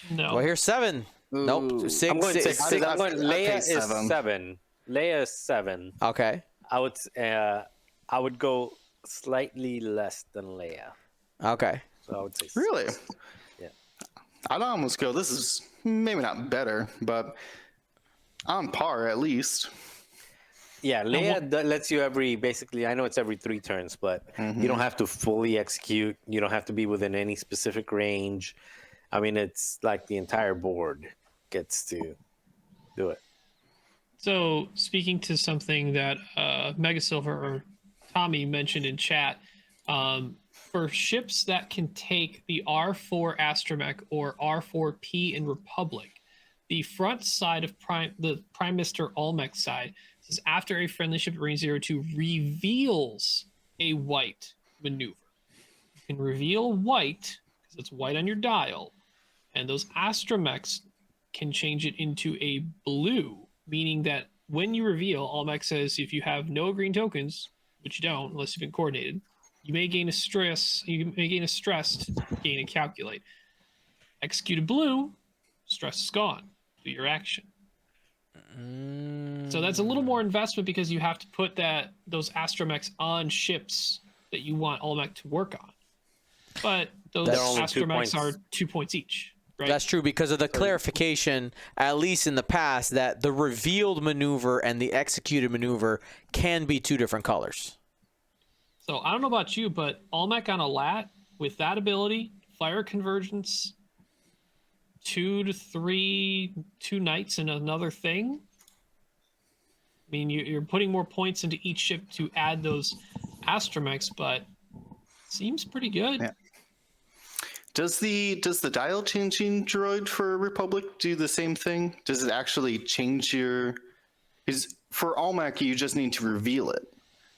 No. Well, here's 7. Ooh. Nope. 6. I'm going 6. I'm going. Leia is 7. 7. Leia is 7. Okay. I would go slightly less than Leia. Okay. So I would say 6. Really? Yeah. I'd almost go, this is maybe not better, but on par at least. Yeah, Leia lets you basically, I know it's every 3 turns, but you don't have to fully execute. You don't have to be within any specific range. I mean, it's like the entire board gets to do it. So speaking to something that Mega Silver or Tommy mentioned in chat, for ships that can take the R4 Astromech or R4P in Republic, the front side of the Prime Minister Almec side says after a friendly ship at range 02 reveals a white maneuver. you can reveal white, because it's white on your dial, and those astromechs can change it into a blue, meaning that when you reveal, Almec says if you have no green tokens, which you don't unless you've been coordinated, you may gain a stress. You may gain a stress to gain a calculate. Executed blue, stress is gone. Do your action. So that's a little more investment because you have to put those astromechs on ships that you want Almec to work on. But those astromechs are 2 points each. Right? That's true because of the clarification, at least in the past, that the revealed maneuver and the executed maneuver can be 2 different colors. So I don't know about you, but Almec on a lat with that ability, fire convergence, 2 to 3, 2 knights and another thing. I mean, you're putting more points into each ship to add those astromechs, but seems pretty good. Yeah. Does the dial changing droid for Republic do the same thing? Does it actually change your? Because for Almec, you just need to reveal it,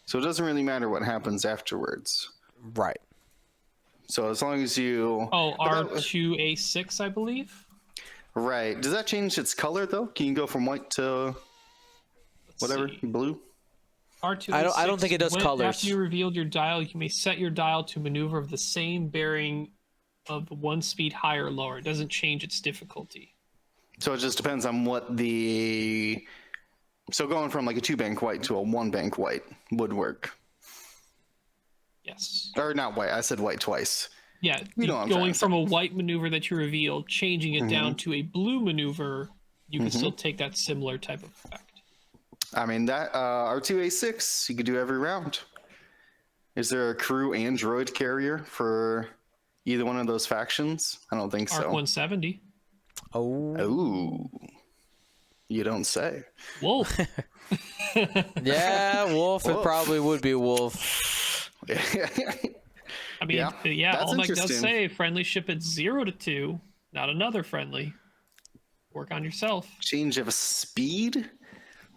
so it doesn't really matter what happens afterwards. Right. So as long as you. Oh, R2A6, I believe. Right. Does that change its color though? Can you go from white to whatever blue? R2A6, I don't think it does colors. After you revealed your dial, you may set your dial to maneuver of the same bearing of 1 speed higher or lower. It doesn't change its difficulty. So it just depends on what the. So going from like a 2-bank white to a 1-bank white would work. Yes. Or not white. I said white twice. Yeah, You know what I'm going trying to from a white maneuver that you revealed, changing it down to a blue maneuver, you can still take that similar type of effect. I mean, that R2A6, you could do every round. Is there a crew and droid carrier for either one of those factions? I don't think so. Arc 170. Oh. Ooh. You don't say. Wolf. Yeah, Wolf. It probably would be Wolf. I mean, yeah, that's Almec does interesting. say friendly ship at 0 to 2, not another friendly. Work on yourself. Change of speed?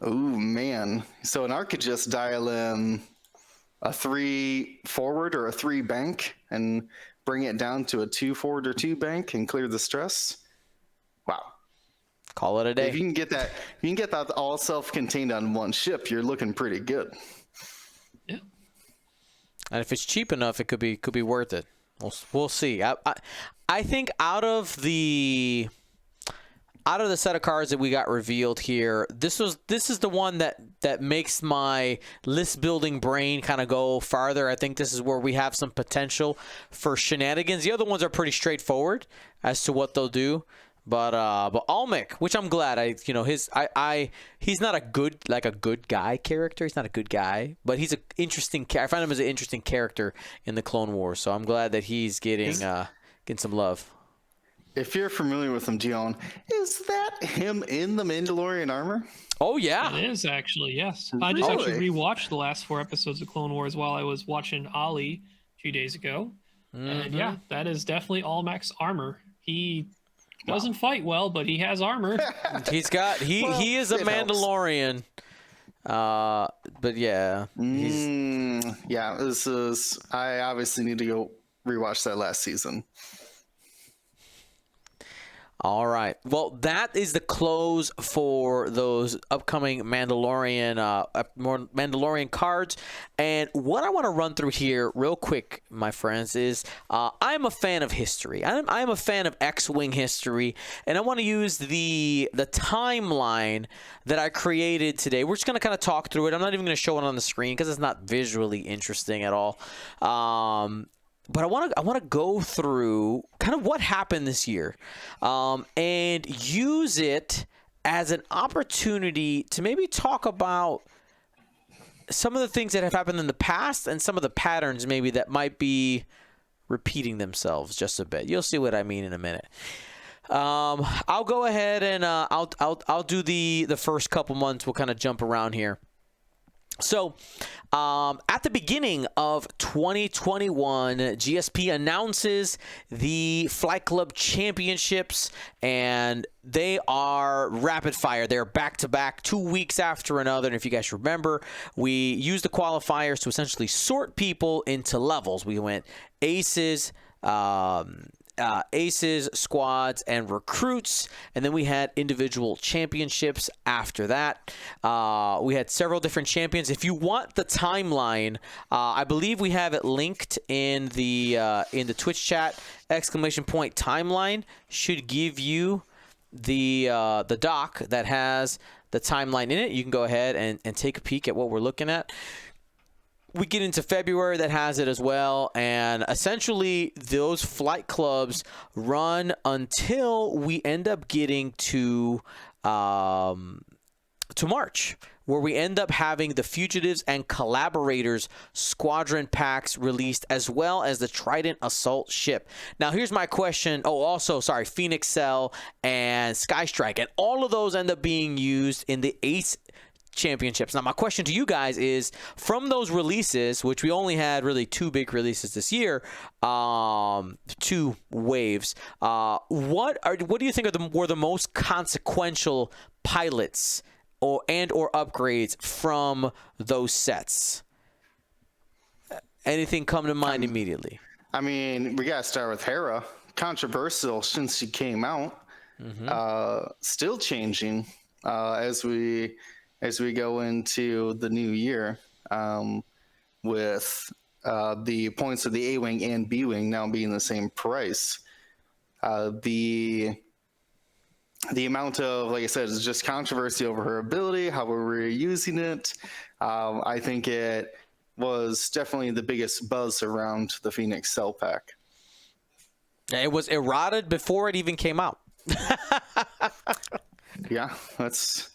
Oh, man. So an arc could just dial in a 3 forward or a 3 bank and bring it down to a 2 forward or 2 bank and clear the stress. Wow. Call it a day. If you can get that all self-contained on one ship, you're looking pretty good. Yeah. And if it's cheap enough, it could be worth it. We'll see. I think out of the set of cards that we got revealed here, this is the one that makes my list building brain kind of go farther. I think this is where we have some potential for shenanigans. The other ones are pretty straightforward as to what they'll do. But Almec, which I'm glad he's not a good guy character. He's not a good guy, but he's an interesting. I find him as an interesting character in the Clone Wars. So I'm glad that he's getting some love. If you're familiar with him, Dion, is that him in the Mandalorian armor? Oh yeah, It is actually, yes. I just actually rewatched the last 4 episodes of Clone Wars while I was watching Ali 2 days ago. And yeah, that is definitely Almec's armor. He doesn't fight well, but he has armor. he is a Mandalorian. But yeah, this is. I obviously need to go rewatch that last season. All right. Well, that is the close for those upcoming Mandalorian cards. And what I want to run through here real quick, my friends, is I'm a fan of history. I'm a fan of X-Wing history, and I want to use the timeline that I created today. We're just going to kind of talk through it. I'm not even going to show it on the screen because it's not visually interesting at all. But I want to go through kind of what happened this year, and use it as an opportunity to maybe talk about some of the things that have happened in the past and some of the patterns maybe that might be repeating themselves just a bit. You'll see what I mean in a minute. I'll go ahead and I'll do the first couple months. We'll kind of jump around here. So, at the beginning of 2021, GSP announces the Flight Club Championships, and they are rapid fire. They're back to back, 2 weeks after another. And if you guys remember, we used the qualifiers to essentially sort people into levels. We went aces, aces, squads, and recruits, and then we had individual championships after that. We had several different champions. If you want the timeline, I believe we have it linked in the Twitch chat. ! Timeline should give you the doc that has the timeline in it. You can go ahead and take a peek at what we're looking at. We get into February, that has it as well, and essentially those flight clubs run until we end up getting to March, where we end up having the Fugitives and Collaborators Squadron packs released, as well as the Trident Assault Ship. Now, here's my question. Oh, also, sorry, Phoenix Cell and Sky Strike, and all of those end up being used in the Ace Championships. Now, my question to you guys is, from those releases, which we only had really 2 big releases this year, 2 waves, what do you think were the most consequential pilots or upgrades from those sets? Anything come to mind immediately? I mean, we gotta start with Hera. Controversial since she came out. Still changing as we go into the new year, with the points of the A-Wing and B-Wing now being the same price. The amount of, like I said, is just controversy over her ability, how we were using it. I think it was definitely the biggest buzz around the Phoenix Cell pack. It was errated before it even came out. Yeah, that's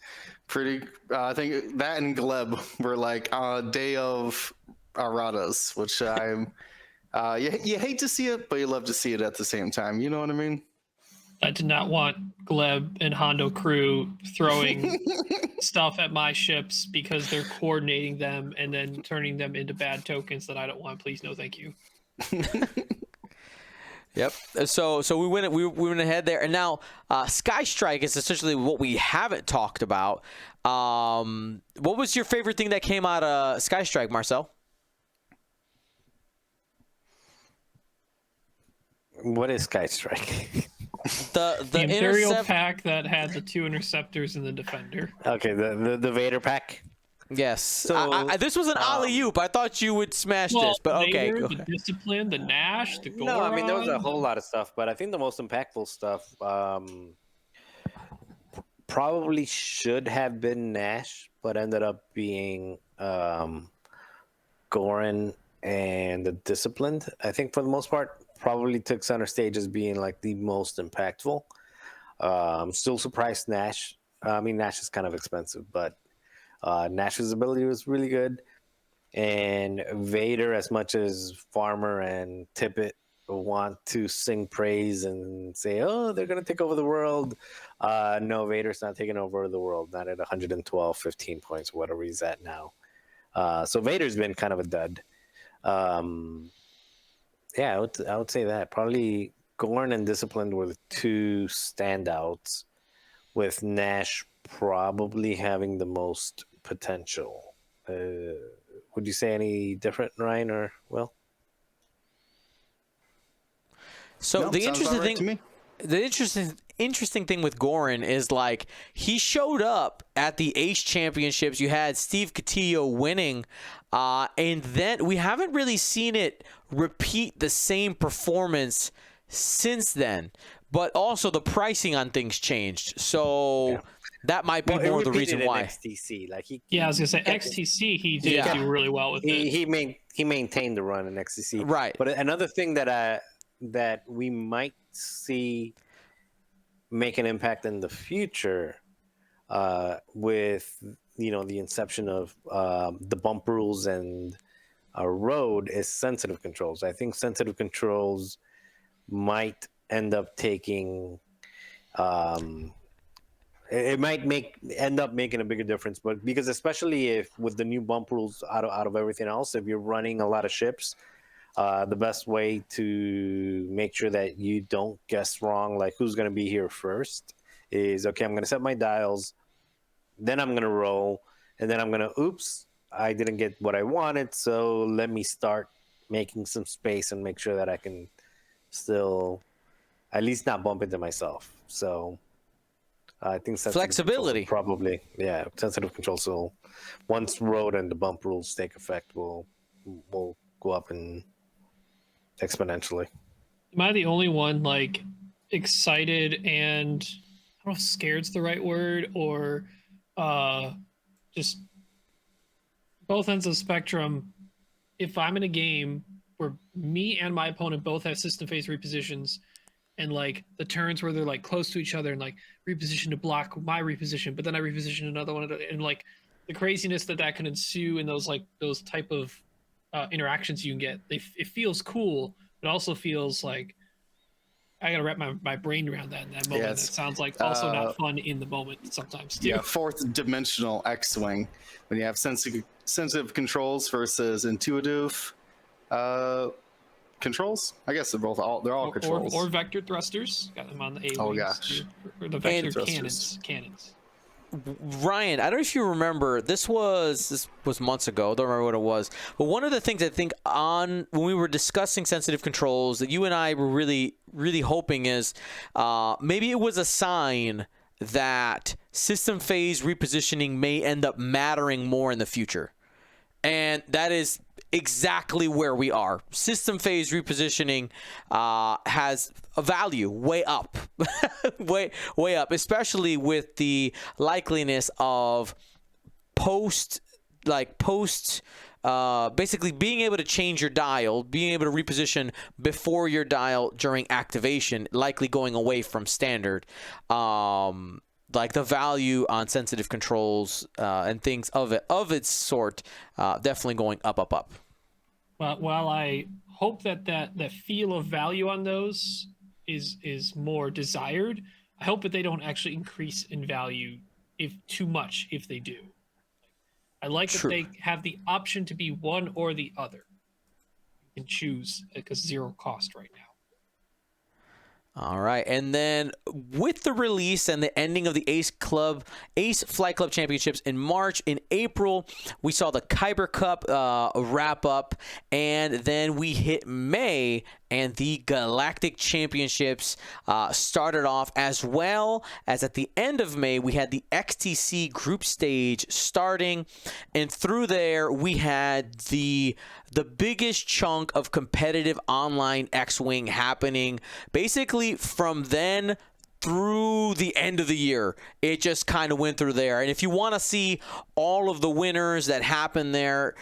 pretty. I think that and Gleb were like a day of erratas, which I'm. You hate to see it, but you love to see it at the same time. You know what I mean? I did not want Gleb and Hondo crew throwing stuff at my ships because they're coordinating them and then turning them into bad tokens that I don't want. Please, no, thank you. Yep. So we went ahead there, and now Sky Strike is essentially what we haven't talked about. What was your favorite thing that came out of Sky Strike, Marcel? What is Sky Strike? The Imperial pack that had the 2 interceptors and the Defender. Okay, the Vader pack. Yes. So this was an alley-oop. I thought you would smash this, but okay. Vader, the Discipline, the Nash, the Goron. No, I mean there was a whole lot of stuff, but I think the most impactful stuff probably should have been Nash, but ended up being Goron and the Disciplined. I think for the most part, probably took center stage as being like the most impactful. I'm still surprised Nash. I mean, Nash is kind of expensive, but Nash's ability was really good. And Vader, as much as Farmer and Tippett want to sing praise and say, oh, they're going to take over the world. No, Vader's not taking over the world, not at 112, 15 points, whatever he's at now. So Vader's been kind of a dud. Yeah, I would say that. Probably Gorn and Disciplined were the 2 standouts, with Nash probably having the most potential. Would you say any different, Ryan or Will? So No, the interesting thing with Goran is, like, he showed up at the Ace Championships. You had Steve Cotillo winning, and then we haven't really seen it repeat the same performance since then. But also the pricing on things changed, so that might be more the reason why. XTC, like I was gonna say XTC. He did do really well with it. He maintained the run in XTC, right? But another thing that we might see make an impact in the future, with the inception of the bump rules and road, is sensitive controls. I think sensitive controls might end up taking It might end up making a bigger difference, but because especially if with the new bump rules out of everything else, if you're running a lot of ships, the best way to make sure that you don't guess wrong, like who's going to be here first, is okay. I'm going to set my dials, then I'm going to roll, and then I'm going to oops, I didn't get what I wanted, so let me start making some space and make sure that I can still at least not bump into myself. So I think flexibility probably, yeah, sensitive control. So once road and the bump rules take effect, will go up and exponentially. Am I the only one like excited and I don't know if scared's the right word, or just both ends of the spectrum? If I'm in a game where me and my opponent both have system phase repositions, and like the turns where they're like close to each other and like reposition to block my reposition, but then I reposition another one, and like the craziness that can ensue in those type of interactions you can get, it feels cool, but also feels like I gotta wrap my brain around that in that moment. Yes. It sounds like also not fun in the moment sometimes too. Yeah, fourth dimensional X-wing when you have sensitive controls versus intuitive controls. I guess they're all controls. Or vector thrusters. Got them on the A-wings. Oh gosh. Or the vector cannons. Ryan, I don't know if you remember, this was months ago. I don't remember what it was. But one of the things I think when we were discussing sensitive controls that you and I were really, really hoping is maybe it was a sign that system phase repositioning may end up mattering more in the future. And that is exactly where we are. System phase repositioning has a value way up, way up, especially with the likeliness of basically being able to change your dial, being able to reposition before your dial during activation, likely going away from standard. Like the value on sensitive controls and things of its sort, definitely going up. Well, while I hope that feel of value on those is more desired, I hope that they don't actually increase in value if they do. I like that they have the option to be one or the other. You can choose because zero cost right now. All right, and then with the release and the ending of the Ace Flight Club Championships in March, in April, we saw the Kyber Cup wrap up, and then we hit May, and the Galactic Championships started off, as well as at the end of May, we had the XTC group stage starting, and through there, we had the biggest chunk of competitive online X-Wing happening. Basically, from then through the end of the year, it just kind of went through there. And if you want to see all of the winners that happened there,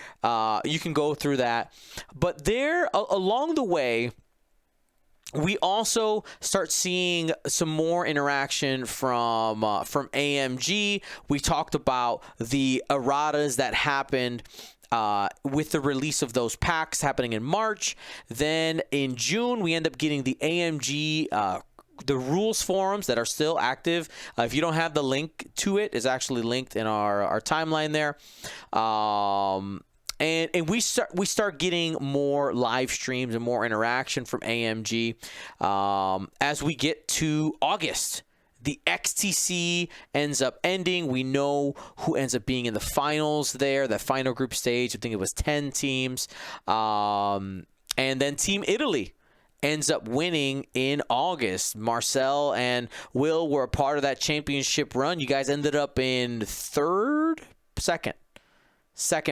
you can go through that. But there, along the way, we also start seeing some more interaction from AMG. We talked about the erratas that happened with the release of those packs happening in March. Then in June, we end up getting the AMG the rules forums that are still active. If you don't have the link to it, it's actually linked in our timeline there. And we start getting more live streams and more interaction from AMG as we get to August. The XTC ends up ending. We know who ends up being in the finals there, the final group stage. I think it was 10 teams. And then Team Italy ends up winning in August. Marcel and Will were a part of that championship run. You guys ended up in second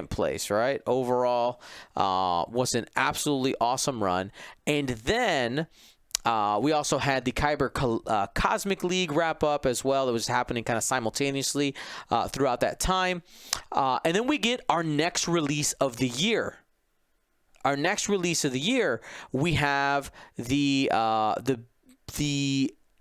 place, right? Overall, was an absolutely awesome run. And then we also had the Kyber Cosmic League wrap up as well. It was happening kind of simultaneously throughout that time. And then we get our next release of the year. Our next release of the year, we have the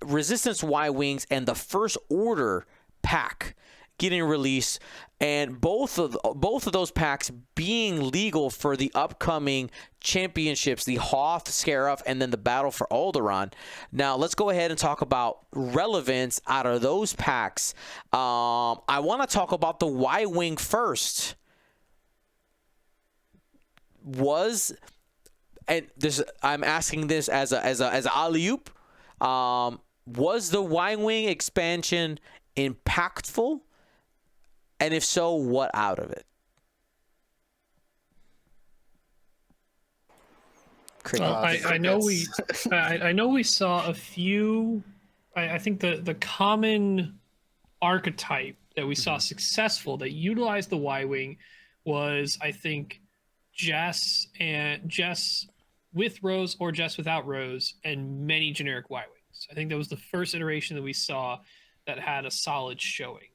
Resistance Y-Wings and the First Order pack getting released, and both of those packs being legal for the upcoming championships, the Hoth, Scarif, and then the Battle for Alderaan. Now, let's go ahead and talk about relevance out of those packs. I want to talk about the Y-Wing first. I'm asking this as a alley-oop. Was the Y-Wing expansion impactful? And if so, what out of it? I know we saw a few. I think the common archetype that we saw successful that utilized the Y-Wing was, I think, Jess with Rose or Jess without Rose, and many generic Y-Wings. I think that was the first iteration that we saw that had a solid showing.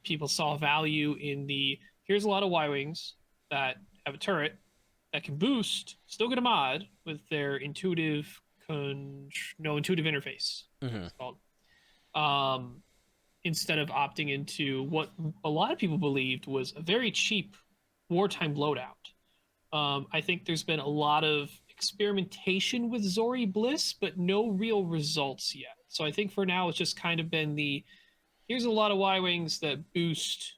People saw value in here's a lot of Y-Wings that have a turret that can boost, still get a mod with their intuitive interface. It's called. Instead of opting into what a lot of people believed was a very cheap wartime loadout. I think there's been a lot of experimentation with Zori Bliss, but no real results yet. So I think for now it's just kind of been here's a lot of Y-Wings that boost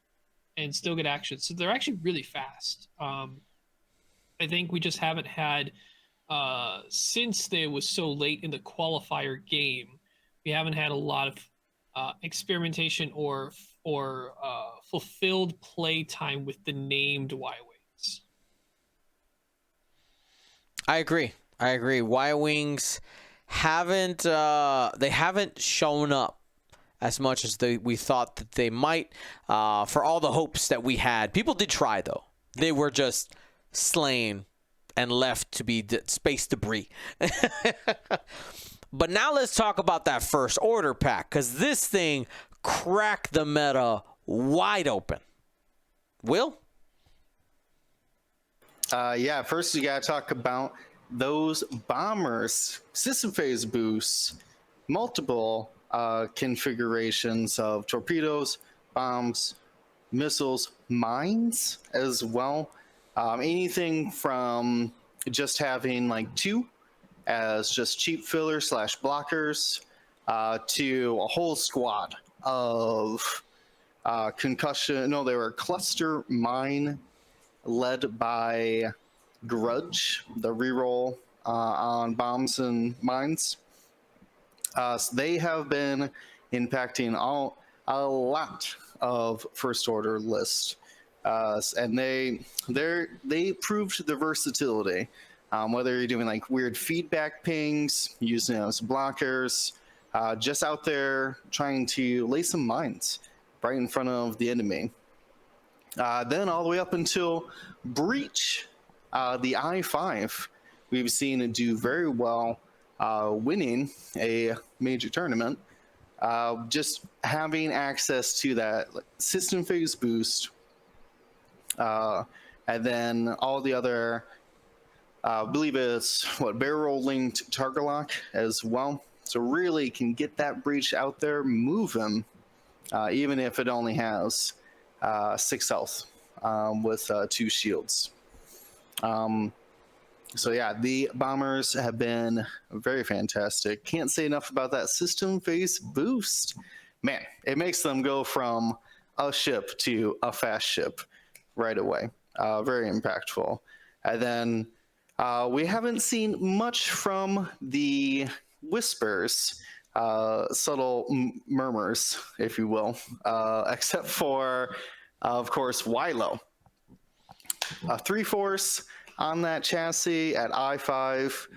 and still get action. So they're actually really fast. I think we just haven't had, since they was so late in the qualifier game, we haven't had a lot of experimentation or fulfilled play time with the named Y-Wings. I agree. Y-Wings haven't shown up as much as we thought that they might, for all the hopes that we had. People did try, though. They were just slain and left to be space debris. But now let's talk about that First Order pack, because this thing cracked the meta wide open. Will? Yeah, first you got to talk about those bombers, system phase boosts, multiple configurations of torpedoes, bombs, missiles, mines as well. Anything from just having like 2 as just cheap filler / blockers to a whole squad of concussion. No, they were cluster mine led by Grudge, the reroll on bombs and mines. So they have been impacting a lot of First Order lists. And they proved the versatility. Whether you're doing like weird feedback pings, using them as blockers, just out there trying to lay some mines right in front of the enemy. Then all the way up until Breach, the I-5, we've seen it do very well, winning a major tournament. Just having access to that system phase boost, and then all the other, I believe it's barrel linked target lock as well. So really can get that Breach out there moving, even if it only has 6 health with 2 shields. So yeah, the bombers have been very fantastic. Can't say enough about that system phase boost. Man, it makes them go from a ship to a fast ship right away. Very impactful. And then we haven't seen much from the Whispers, subtle murmurs, if you will, except for, of course, Wylo. 3-force on that chassis at I-5.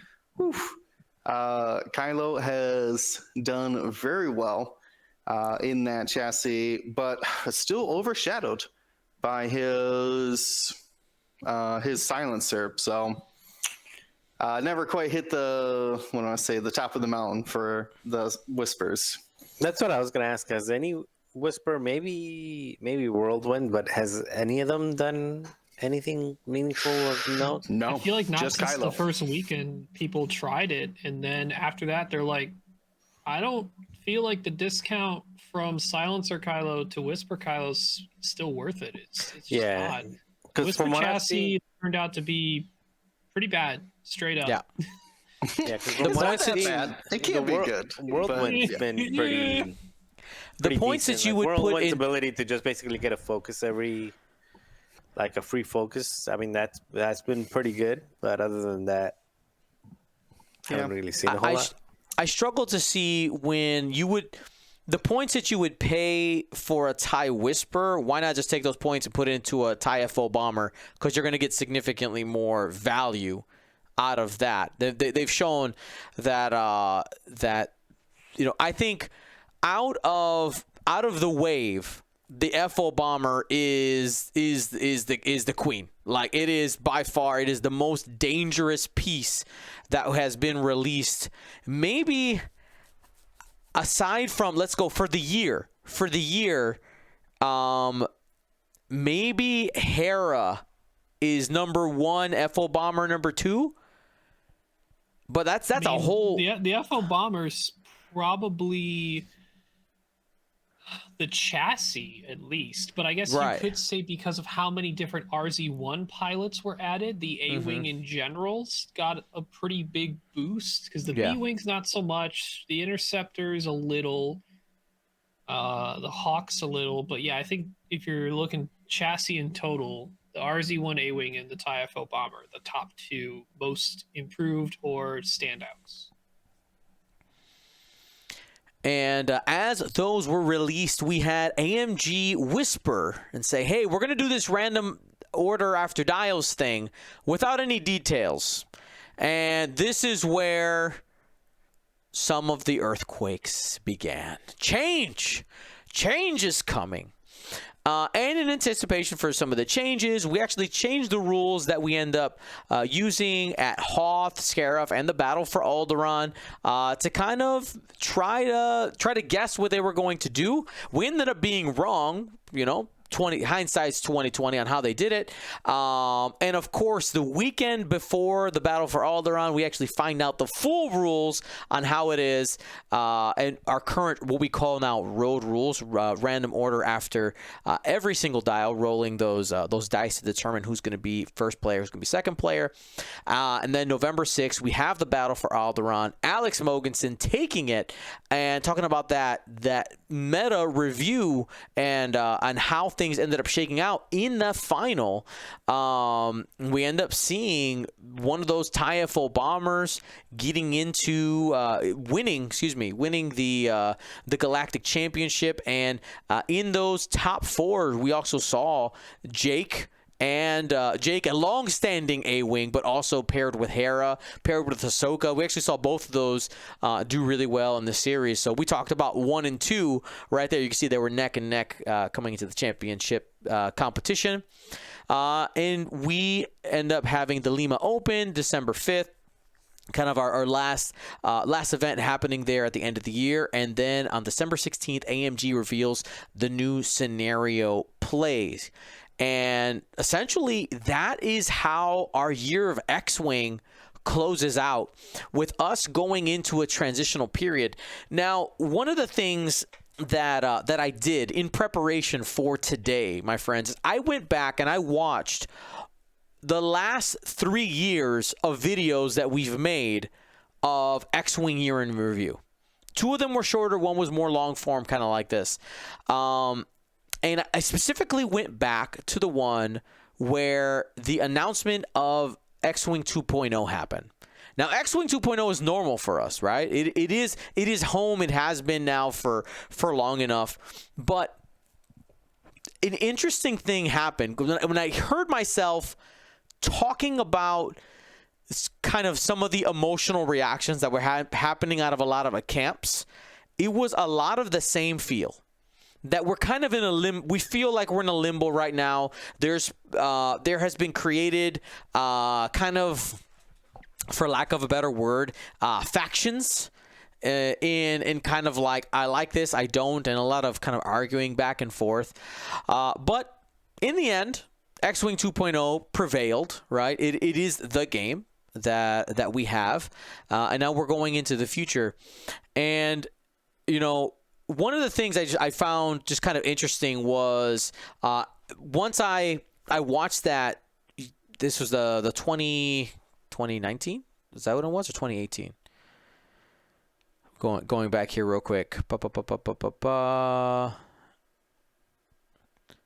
Kylo has done very well in that chassis, but still overshadowed by his silencer. So never quite hit the top of the mountain for the Whispers. That's what I was going to ask. Has any Whisper, maybe Whirlwind, but has any of them done anything meaningful of note? No, I feel like not just since Kylo. the first weekend people tried it, and then after that they're like, I don't feel like the discount from Silencer Kylo to Whisper Kylo's still worth it. It's just Yeah, not. because Whisper from what I've chassis seen, turned out to be pretty bad, straight up. Yeah. yeah, because The from what I've points that- seen, bad. It can't be good, Whirlwind's but- been pretty. The pretty points decent. that you Like, would put Whirlwind's in. ability to just basically get a focus like a free focus. I mean, that's been pretty good. But other than that, I haven't really seen a whole lot. I struggle to see when you would. The points that you would pay for a TIE Whisper, why not just take those points and put it into a TIE FO bomber? Because you're going to get significantly more value out of that. They've shown that I think out of the wave, the FO bomber is the queen. Like, it is by far, it is the most dangerous piece that has been released. Maybe aside from, let's go for the year. Maybe Hera is number 1, FO bomber number 2. But that's a whole. The FO bombers probably the chassis at least, but I guess Right. you could say because of how many different RZ1 pilots were added, the A-wing in general's got a pretty big boost because the Yeah. B-wing's not so much, the Interceptor's a little, the Hawk's a little, but yeah, I think if you're looking chassis in total, the RZ1 A-wing and the TIE FO bomber, the top 2 most improved or standouts. And as those were released, we had AMG whisper and say, hey, we're going to do this random order after dials thing without any details. And this is where some of the earthquakes began. Change is coming. And in anticipation for some of the changes, we actually changed the rules that we end up using at Hoth, Scarif, and the Battle for Alderaan to kind of try to guess what they were going to do. We ended up being wrong, hindsight's 2020 on how they did it. And of course, the weekend before the Battle for Alderaan, we actually find out the full rules on how it is, and our current, what we call now road rules, random order after every single dial, rolling those dice to determine who's going to be first player, who's going to be second player. And then November 6th, we have the Battle for Alderaan. Alex Mogensen taking it and talking about that meta review and how things ended up shaking out in the final. We end up seeing one of those TIE FO bombers getting into winning the Galactic Championship, and in those top 4, we also saw Jake, a long-standing A-wing, but also paired with Hera, paired with Ahsoka. We actually saw both of those do really well in the series. So we talked about 1 and 2 right there. You can see they were neck and neck coming into the championship competition. And we end up having the Lima Open December 5th. Kind of our last event happening there at the end of the year. And then on December 16th, AMG reveals the new scenario plays. And essentially, that is how our year of X-Wing closes out, with us going into a transitional period. Now, one of the things that I did in preparation for today, my friends, is I went back and I watched the last 3 years of videos that we've made of X-Wing year in review. 2 of them were shorter, 1 was more long form, kind of like this. And I specifically went back to the one where the announcement of X-Wing 2.0 happened. Now, X-Wing 2.0 is normal for us, right? It is home. It has been now for long enough. But an interesting thing happened when I heard myself talking about kind of some of the emotional reactions that were happening out of a lot of camps. It was a lot of the same feel. That we're kind of in a we feel like we're in a limbo right now. There has been created kind of, for lack of a better word, factions in kind of like, I like this, I don't, and a lot of kind of arguing back and forth. But in the end, X-Wing 2.0 prevailed, right? It is the game that we have, and now we're going into the future. And one of the things I found just kind of interesting was once I watched that. This was the 2019? Is that what it was, or 2018? Going back here real quick.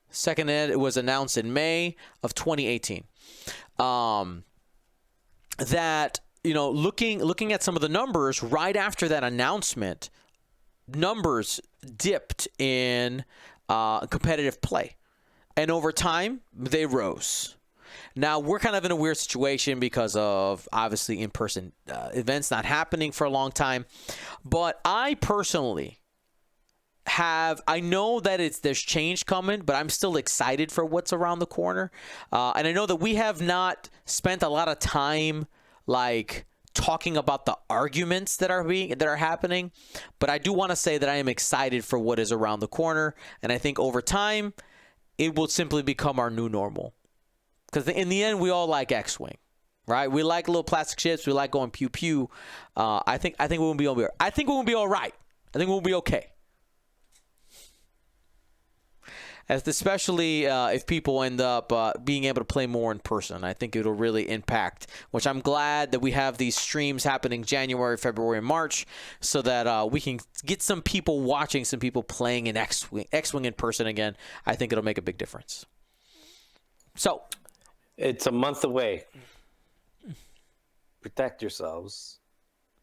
Second ed, it was announced in May of 2018. That, looking at some of the numbers right after that announcement, numbers dipped in competitive play, and over time they rose. Now, we're kind of in a weird situation because of, obviously, in-person events not happening for a long time. But I personally I know that there's change coming, but I'm still excited for what's around the corner. And I know that we have not spent a lot of time, talking about the arguments that are happening. But I do want to say that I am excited for what is around the corner. And I think over time, it will simply become our new normal. Because in the end, we all like X-Wing, right? We like little plastic ships. We like going pew pew. I think we'll be all right. I think we'll be okay. Especially if people end up being able to play more in person. I think it'll really impact, which I'm glad that we have these streams happening January, February, and March, so that we can get some people watching, some people playing in X-Wing in person again. I think it'll make a big difference. So. It's a month away. Protect yourselves.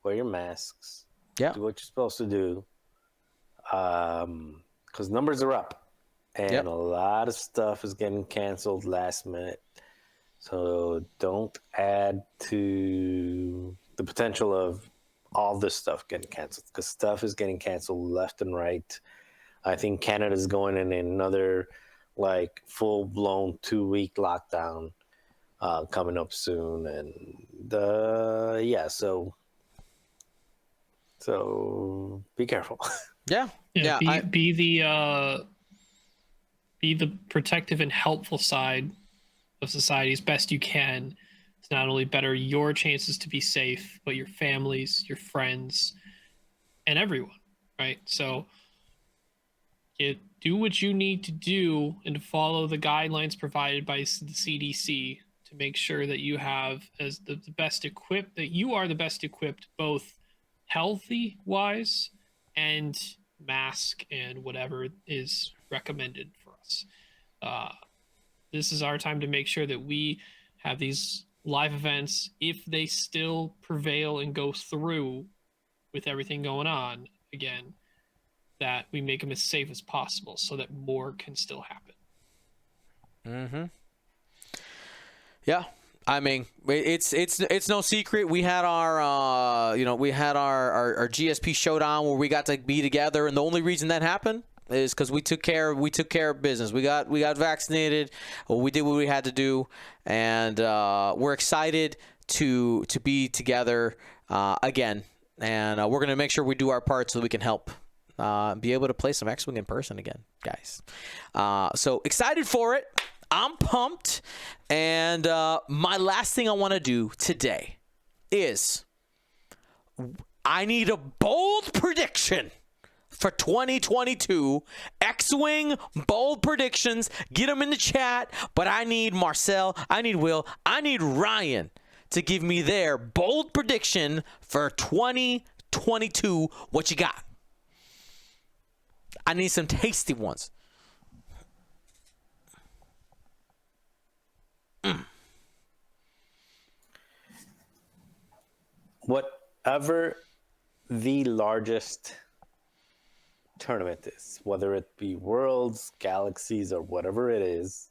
Wear your masks. Yeah. Do what you're supposed to do. Because numbers are up. And a lot of stuff is getting canceled last minute. So don't add to the potential of all this stuff getting canceled. Because stuff is getting canceled left and right. I think Canada's going in another full-blown 2-week lockdown. Coming up soon, and so be careful. Be the protective and helpful side of society as best you can to not only better your chances to be safe, but your families, your friends, and everyone. Right. So you do what you need to do and follow the guidelines provided by the CDC. To make sure that you have as the best equipped, that you are the best equipped, both healthy wise and mask and whatever is recommended for us. This is our time to make sure that we have these live events, if they still prevail and go through with everything going on again, that we make them as safe as possible so that more can still happen. Mm-hmm. Yeah, I mean, it's no secret. We had our our GSP showdown where we got to be together, and the only reason that happened is because we took care of business. We got vaccinated. We did what we had to do, and we're excited to be together again. And we're gonna make sure we do our part so we can help be able to play some X-Wing in person again, guys. So excited for it. I'm pumped, and my last thing I want to do today is I need a bold prediction for 2022. X-Wing bold predictions. Get them in the chat, but I need Marcel, I need Will, I need Ryan to give me their bold prediction for 2022. What you got? I need some tasty ones. Whatever the largest tournament is, whether it be Worlds, Galaxies, or whatever it is,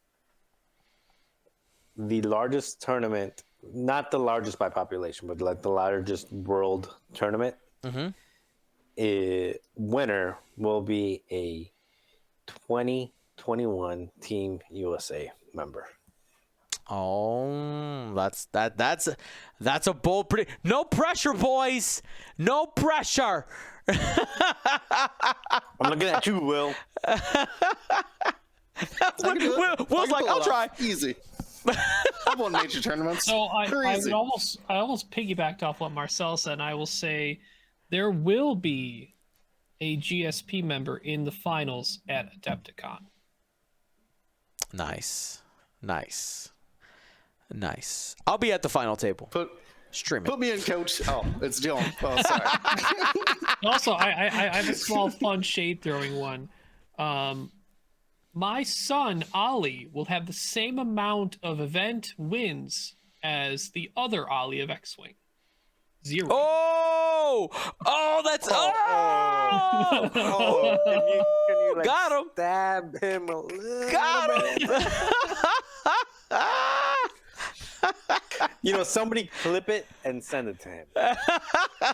the largest tournament, not the largest by population, but the largest world tournament, winner will be a 2021 Team USA member. Oh, that's a bold prediction. No pressure, boys. No pressure. I'm looking at you, Will. Will's like, I'll try. Easy. I've won major tournaments. So I almost piggybacked off what Marcel said, and I will say there will be a GSP member in the finals at Attepticon. Nice. I'll be at the final table. Streaming. Put me in, coach. Oh, it's Dylan. Oh, sorry. Also, I have a small fun shade throwing one. My son Ollie will have the same amount of event wins as the other Ollie of X-Wing. 0. Oh, that's Can you like got him. stab him a little Got him. You know, somebody clip it and send it to him.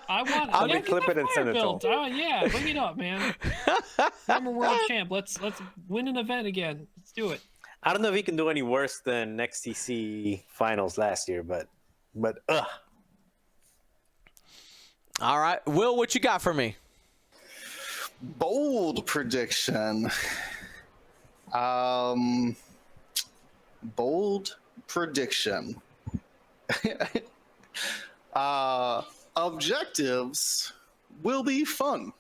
I'll clip it and send it to him. Yeah, bring it up, man. Former world champ. Let's win an event again. Let's do it. I don't know if he can do any worse than XTC finals last year, but All right, Will, what you got for me? Bold prediction. Bold prediction. Objectives will be fun.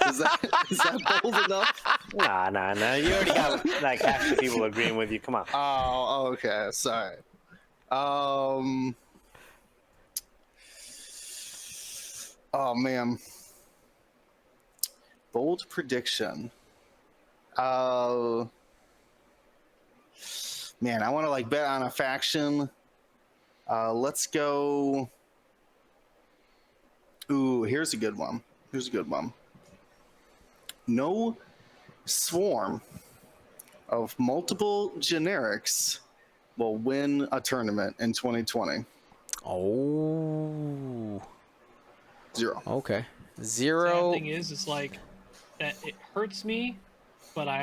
Is that bold enough? Nah. You already got like half the people agreeing with you. Come on. Oh, okay. Sorry. Oh man. Bold prediction. Man, I want to like bet on a faction. Let's go. Ooh, here's a good one. No swarm of multiple generics will win a tournament in 2020. Oh. 0. Okay. The 0. thing is, it's like that. It hurts me, but I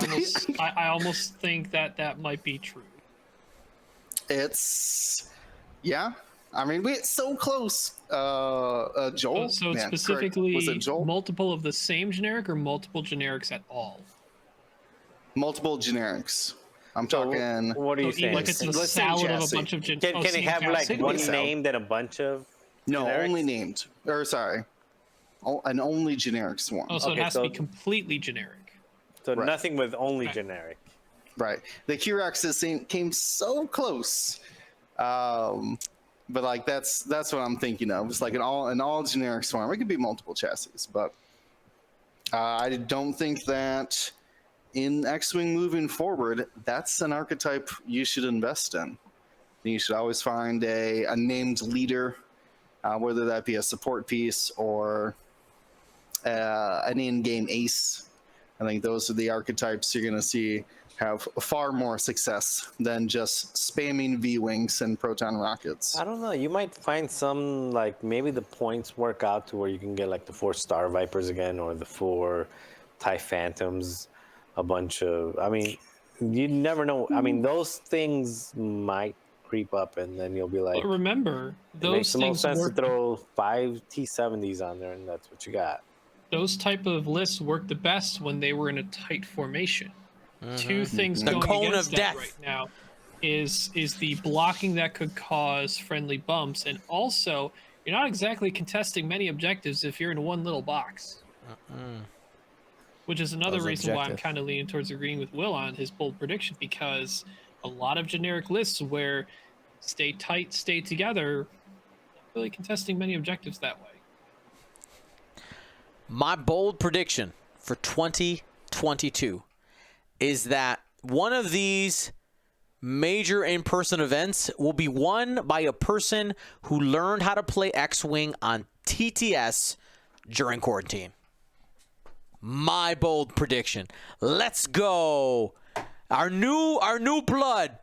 almost think that might be true. It's yeah. I mean, we're so close. Joel. So it's Man, specifically was it Joel? multiple of the same generic or multiple generics at all? Multiple generics. I'm talking. What are you saying? Like it's a Let's say salad of a chassis. bunch of Can it same have like chassis? one so. named and a bunch of? No, generics? only named. Or sorry, an only generic swarm. Oh, so Okay, it has to be so- completely generic. So Right. nothing with only Right. generic. Right. The Kiraxes came so close. But like that's what I'm thinking of. It's like an all generic swarm. It could be multiple chassis, but I don't think that in X-Wing moving forward, that's an archetype you should invest in. You should always find a named leader, whether that be a support piece or an in-game ace. I think those are the archetypes you're going to see have far more success than just spamming V-Wings and proton rockets. I don't know. You might find some like maybe the points work out to where you can get like the 4 Star Vipers again or the 4 TIE Phantoms, a bunch of. I mean, you never know. I mean, those things might creep up, and then you'll be like, But remember, it those makes the most things sense work. to throw 5 T-70s on there, and that's what you got. Those type of lists work the best when they were in a tight formation. Two things The going cone against of that death. right now is the blocking that could cause friendly bumps, and also you're not exactly contesting many objectives if you're in one little box. Which is another That was reason why I'm objective. kind of leaning towards agreeing with Will on his bold prediction, because a lot of generic lists where stay tight, stay together, not really contesting many objectives that way. My bold prediction for 2022 is that one of these major in-person events will be won by a person who learned how to play X-Wing on TTS during quarantine. My bold prediction. Let's go. Our new blood.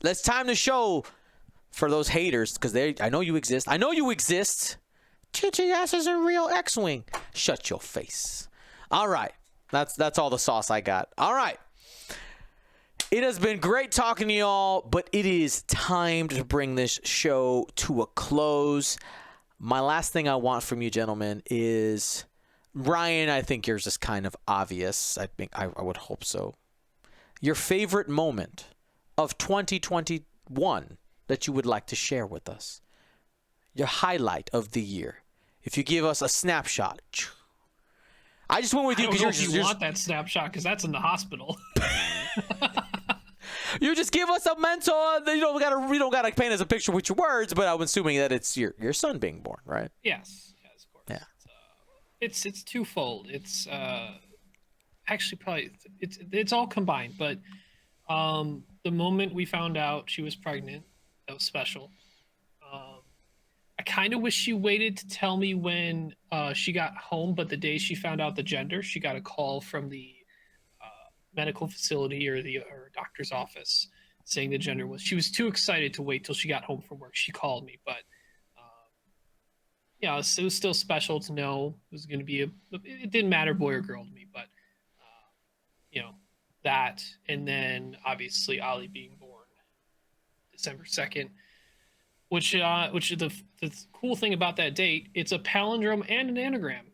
It's time to show for those haters, because I know you exist. I know you exist. TTS is a real X-Wing. Shut your face. All right. That's all the sauce I got. All right. It has been great talking to y'all, but it is time to bring this show to a close. My last thing I want from you gentlemen is, Ryan, I think yours is kind of obvious. I would hope so. Your favorite moment of 2021 that you would like to share with us. Your highlight of the year. If you give us a snapshot, I just went with you I don't because know if you you're want that snapshot because that's in the hospital. you just give us a mental. You don't gotta paint us a picture with your words, but I'm assuming that it's your son being born, right? Yes, of course. Yeah. It's twofold. It's actually probably it's all combined. But the moment we found out she was pregnant, that was special. I kind of wish she waited to tell me when she got home, but the day she found out the gender, she got a call from the medical facility or her doctor's office saying the gender was. She was too excited to wait till she got home from work. She called me, but yeah, it was still special to know it was going to be it didn't matter boy or girl to me, but that, and then obviously Ollie being born December 2nd, which the cool thing about that date, it's a palindrome and an anagram.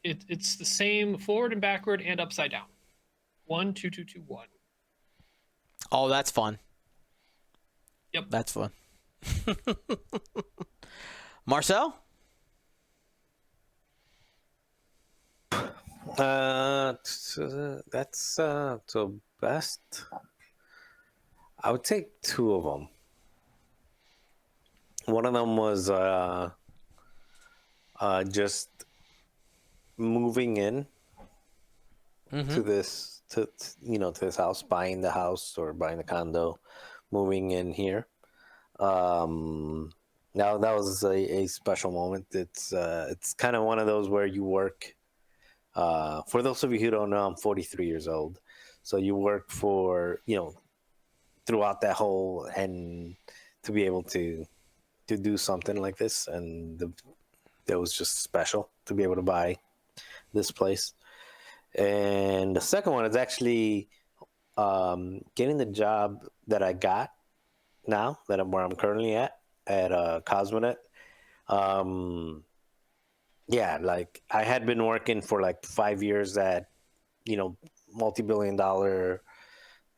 It's the same forward and backward and upside down. 1 2 2 2 1. Oh, that's fun. Yep, that's fun. Marcel? That's so best. I would take two of them. One of them was just moving in to this to this house, buying the house or buying the condo, moving in here. Now that was a special moment. It's kind of one of those where you work. For those of you who don't know, I'm 43 years old, so you work for throughout that whole, and to be able to do something like this, and it was just special to be able to buy this place. And the second one is actually getting the job that I got now, where I'm currently at Cosmonet. Yeah, like I had been working for like 5 years at multi-billion-dollar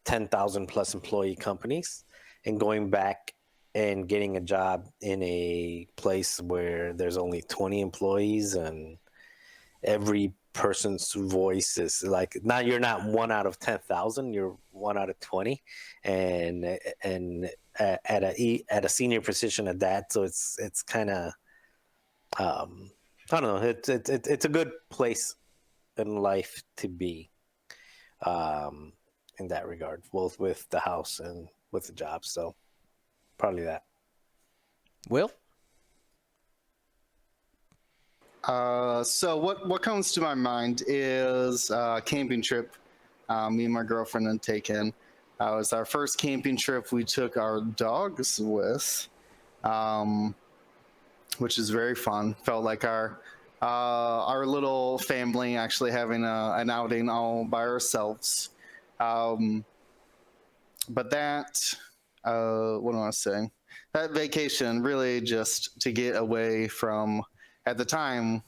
10,000 plus employee companies, and going back and getting a job in a place where there's only 20 employees and every person's voice is like, now you're not 1 out of 10,000, you're 1 out of 20, and at a senior position at that. So it's kind of I don't know, it's a good place in life to be, in that regard, both with the house and with the job. So probably that. Will? So what comes to my mind is a camping trip me and my girlfriend had taken. It was our first camping trip we took our dogs with, which is very fun. Felt like our little family actually having an outing all by ourselves. But that, what do I say? That vacation really just to get away from, at the time,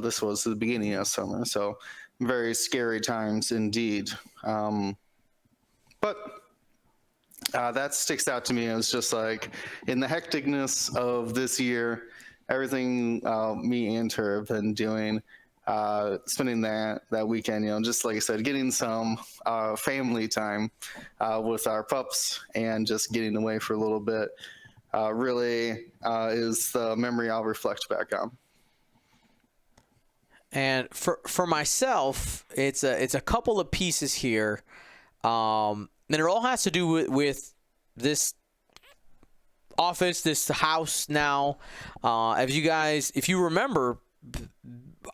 this was the beginning of summer, so very scary times indeed. But that sticks out to me as just like, in the hecticness of this year, everything me and her have been doing, spending that weekend, just like I said, getting some family time with our pups and just getting away for a little bit really is the memory I'll reflect back on. And for myself, it's a couple of pieces here, and it all has to do with this office, this house now. If you remember,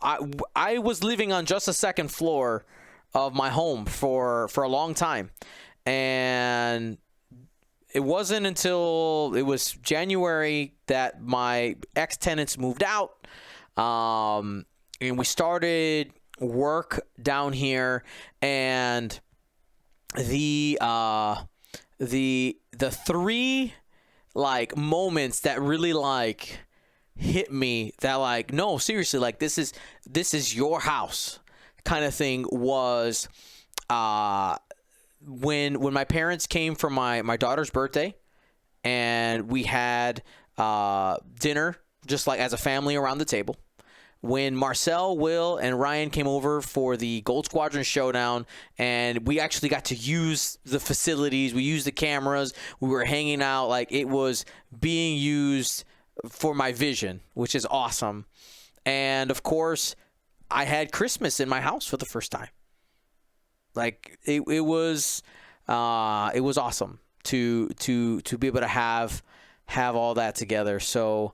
I was living on just the second floor of my home for a long time, and it wasn't until it was January that my ex-tenants moved out, and we started work down here, and the three like moments that really like hit me, that like, no, seriously, like this is your house kind of thing, was when my parents came for my daughter's birthday, and we had dinner just like as a family around the table. when Marcel, Will, and Ryan came over for the Gold Squadron Showdown, and we actually got to use the facilities. We used the cameras. We were hanging out. Like, it was being used for my vision, which is awesome. And, of course, I had Christmas in my house for the first time. Like, it was awesome to be able to have all that together. So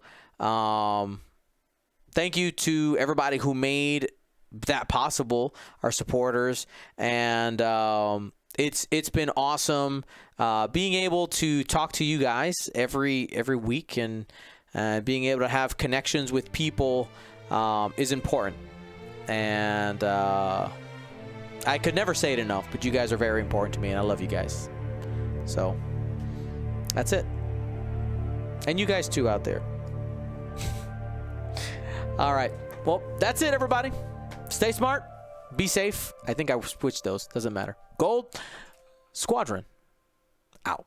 thank you to everybody who made that possible, our supporters, and it's been awesome being able to talk to you guys every week, and being able to have connections with people is important. And I could never say it enough, but you guys are very important to me, and I love you guys. So that's it. And you guys too out there. All right. Well, that's it, everybody. Stay smart. Be safe. I think I switched those. Doesn't matter. Gold Squadron out.